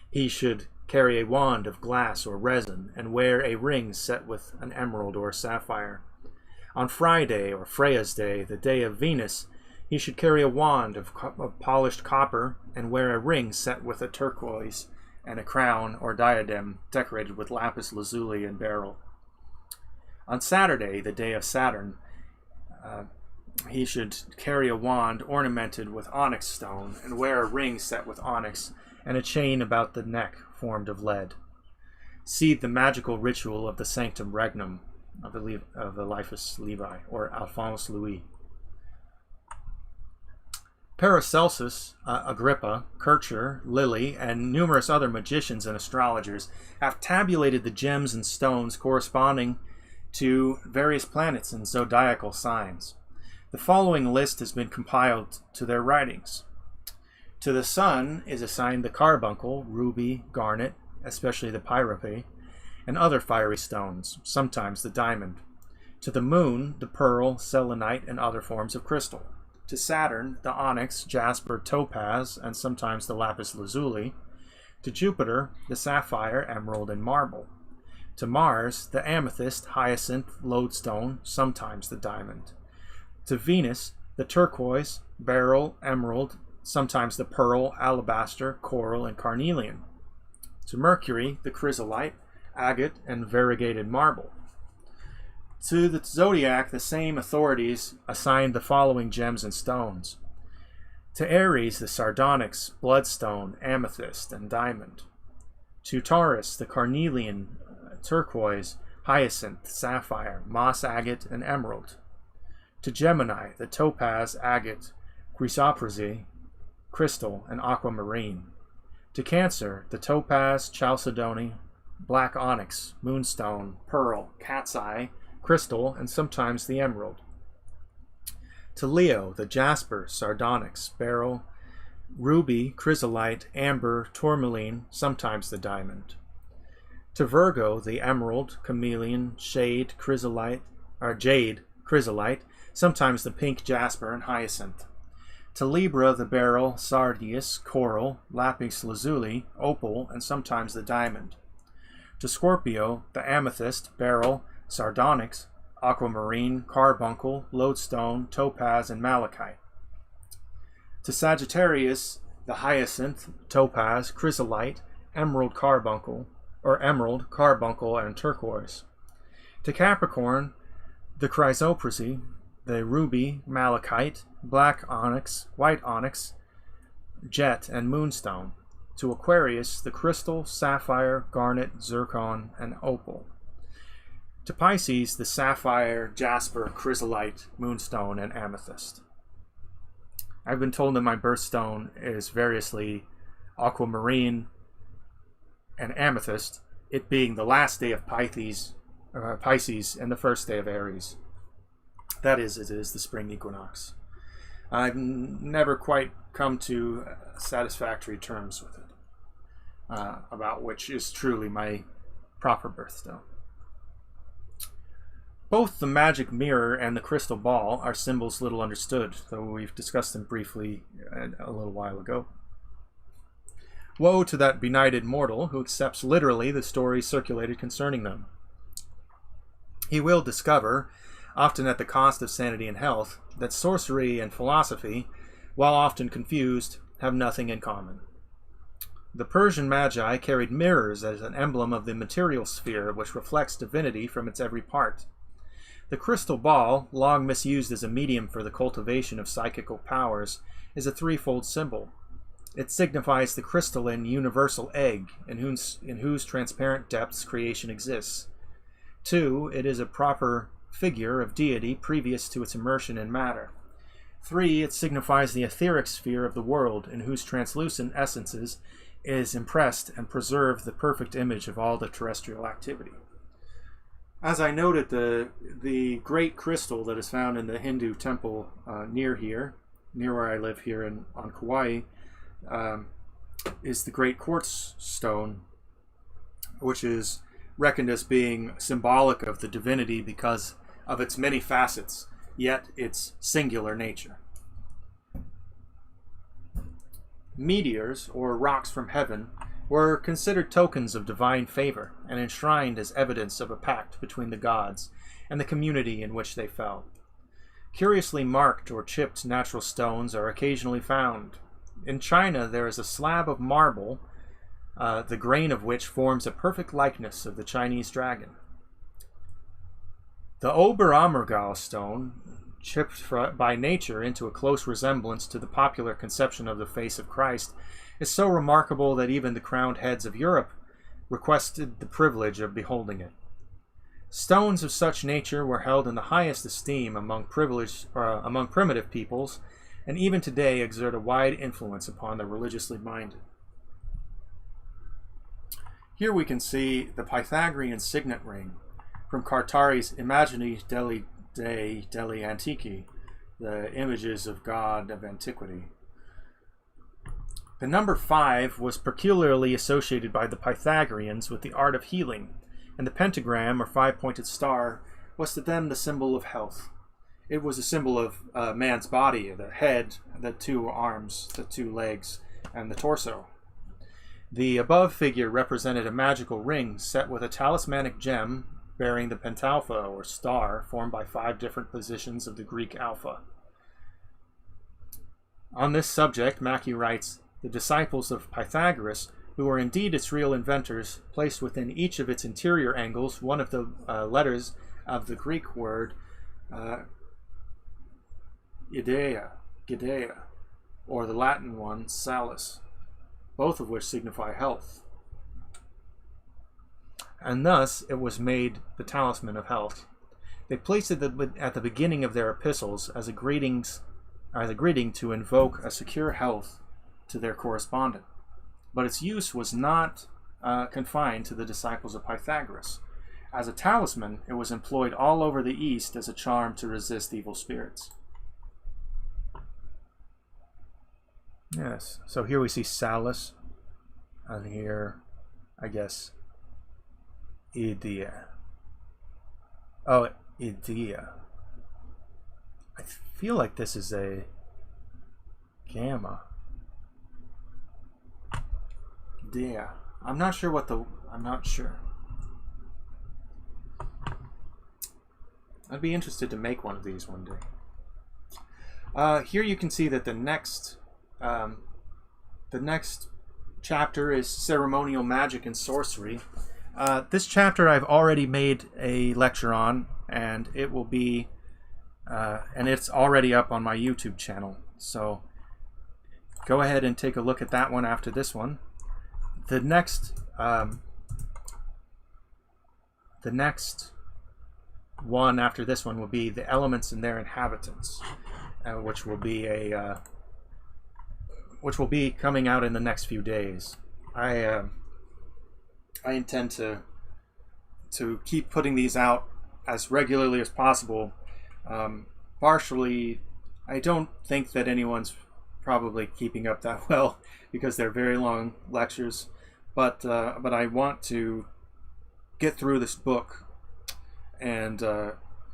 he should carry a wand of glass or resin and wear a ring set with an emerald or a sapphire. On Friday, or Freya's Day, the day of Venus, he should carry a wand of polished copper and wear a ring set with a turquoise and a crown or diadem decorated with lapis lazuli and beryl. On Saturday, the day of Saturn, he should carry a wand ornamented with onyx stone and wear a ring set with onyx and a chain about the neck formed of lead. See the magical ritual of the Sanctum Regnum of the Eliphas Levi, or Alphonse Louis. Paracelsus, Agrippa, Kircher, Lilly, and numerous other magicians and astrologers have tabulated the gems and stones corresponding to various planets and zodiacal signs. The following list has been compiled to their writings. To the sun is assigned the carbuncle, ruby, garnet, especially the pyrope, and other fiery stones, sometimes the diamond. To the moon, the pearl, selenite, and other forms of crystal. To Saturn, the onyx, jasper, topaz, and sometimes the lapis lazuli. To Jupiter, the sapphire, emerald, and marble. To Mars, the amethyst, hyacinth, lodestone, sometimes the diamond. To Venus, the turquoise, beryl, emerald, sometimes the pearl, alabaster, coral, and carnelian. To Mercury, the chrysolite, agate, and variegated marble. To the zodiac, the same authorities assigned the following gems and stones. To Aries, the sardonyx, bloodstone, amethyst, and diamond. To Taurus, the carnelian, turquoise, hyacinth, sapphire, moss agate, and emerald. To Gemini, the topaz, agate, chrysoprase, crystal, and aquamarine. To Cancer, the topaz, chalcedony, black onyx, moonstone, pearl, cat's eye, crystal, and sometimes the emerald. To Leo, the jasper, sardonyx, beryl, ruby, chrysolite, amber, tourmaline, sometimes the diamond. To Virgo, the emerald, chameleon, jade, chrysolite, sometimes the pink jasper and hyacinth. To Libra, the beryl, sardius, coral, lapis lazuli, opal, and sometimes the diamond. To Scorpio, the amethyst, beryl, sardonyx, aquamarine, carbuncle, lodestone, topaz, and malachite. To Sagittarius, the hyacinth, topaz, chrysolite, emerald, carbuncle, and turquoise. To Capricorn, the chrysoprase, the ruby, malachite, black onyx, white onyx, jet, and moonstone. To Aquarius, the crystal, sapphire, garnet, zircon, and opal. To Pisces, the sapphire, jasper, chrysolite, moonstone, and amethyst. I've been told that my birthstone is variously aquamarine and amethyst, it being the last day of Pisces and the first day of Aries. That is, it is the spring equinox. I've never quite come to satisfactory terms with it, about which is truly my proper birthstone. Both the magic mirror and the crystal ball are symbols little understood, though we've discussed them briefly a little while ago. Woe to that benighted mortal who accepts literally the stories circulated concerning them. He will discover, often at the cost of sanity and health, that sorcery and philosophy, while often confused, have nothing in common. The Persian magi carried mirrors as an emblem of the material sphere which reflects divinity from its every part. The crystal ball, long misused as a medium for the cultivation of psychical powers, is a threefold symbol. It signifies the crystalline universal egg in whose transparent depths creation exists. 2, it is a proper figure of deity previous to its immersion in matter. 3, it signifies the etheric sphere of the world in whose translucent essences is impressed and preserved the perfect image of all the terrestrial activity. As I noted, the great crystal that is found in the Hindu temple near here near where I live here on Kauai, is the Great Quartz Stone, which is reckoned as being symbolic of the divinity because of its many facets, yet its singular nature. Meteors, or rocks from heaven, were considered tokens of divine favor and enshrined as evidence of a pact between the gods and the community in which they fell. Curiously marked or chipped natural stones are occasionally found. In China, there is a slab of marble, the grain of which forms a perfect likeness of the Chinese dragon. The Oberammergau stone, chipped by nature into a close resemblance to the popular conception of the face of Christ, is so remarkable that even the crowned heads of Europe requested the privilege of beholding it. Stones of such nature were held in the highest esteem among primitive peoples, and even today exert a wide influence upon the religiously minded. Here we can see the Pythagorean signet ring from Cartari's Immagini dei Antichi, the images of God of antiquity. The number 5 was peculiarly associated by the Pythagoreans with the art of healing, and the pentagram, or 5-pointed star, was to them the symbol of health. It was a symbol of man's body, the head, the 2 arms, the 2 legs, and the torso. The above figure represented a magical ring set with a talismanic gem bearing the pentalpha, or star, formed by 5 different positions of the Greek alpha. On this subject, Mackey writes, "The disciples of Pythagoras, who were indeed its real inventors, placed within each of its interior angles one of the letters of the Greek word Gidea, or the Latin one, salus, both of which signify health. And thus it was made the talisman of health. They placed it at the beginning of their epistles as a greeting to invoke a secure health to their correspondent. But its use was not confined to the disciples of Pythagoras. As a talisman, it was employed all over the East as a charm to resist evil spirits." Yes, so here we see salus, and here, I guess, idea. Oh, idea. I feel like this is a gamma. Idea. I'm not sure. I'd be interested to make one of these one day. Here you can see that the next chapter is ceremonial magic and sorcery. This chapter I've already made a lecture on, and it will be, and it's already up on my YouTube channel. So go ahead and take a look at that one after this one. The next one after this one will be the elements and their inhabitants, which will be coming out in the next few days. I intend to keep putting these out as regularly as possible. Partially, I don't think that anyone's probably keeping up that well because they're very long lectures, but I want to get through this book and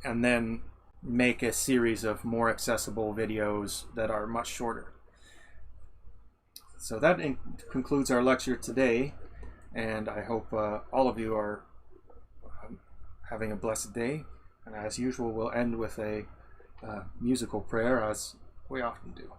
then make a series of more accessible videos that are much shorter. So that concludes our lecture today, and I hope all of you are having a blessed day. And as usual, we'll end with a musical prayer, as we often do.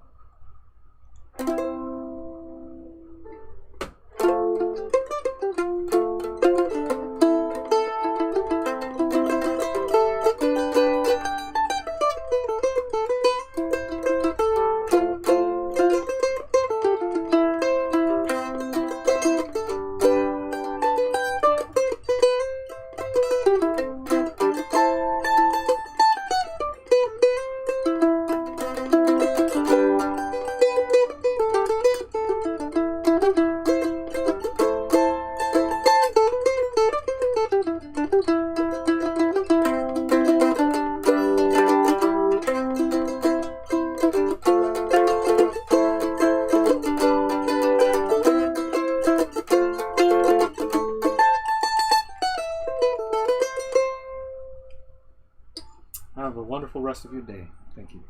rest of your day. Thank you.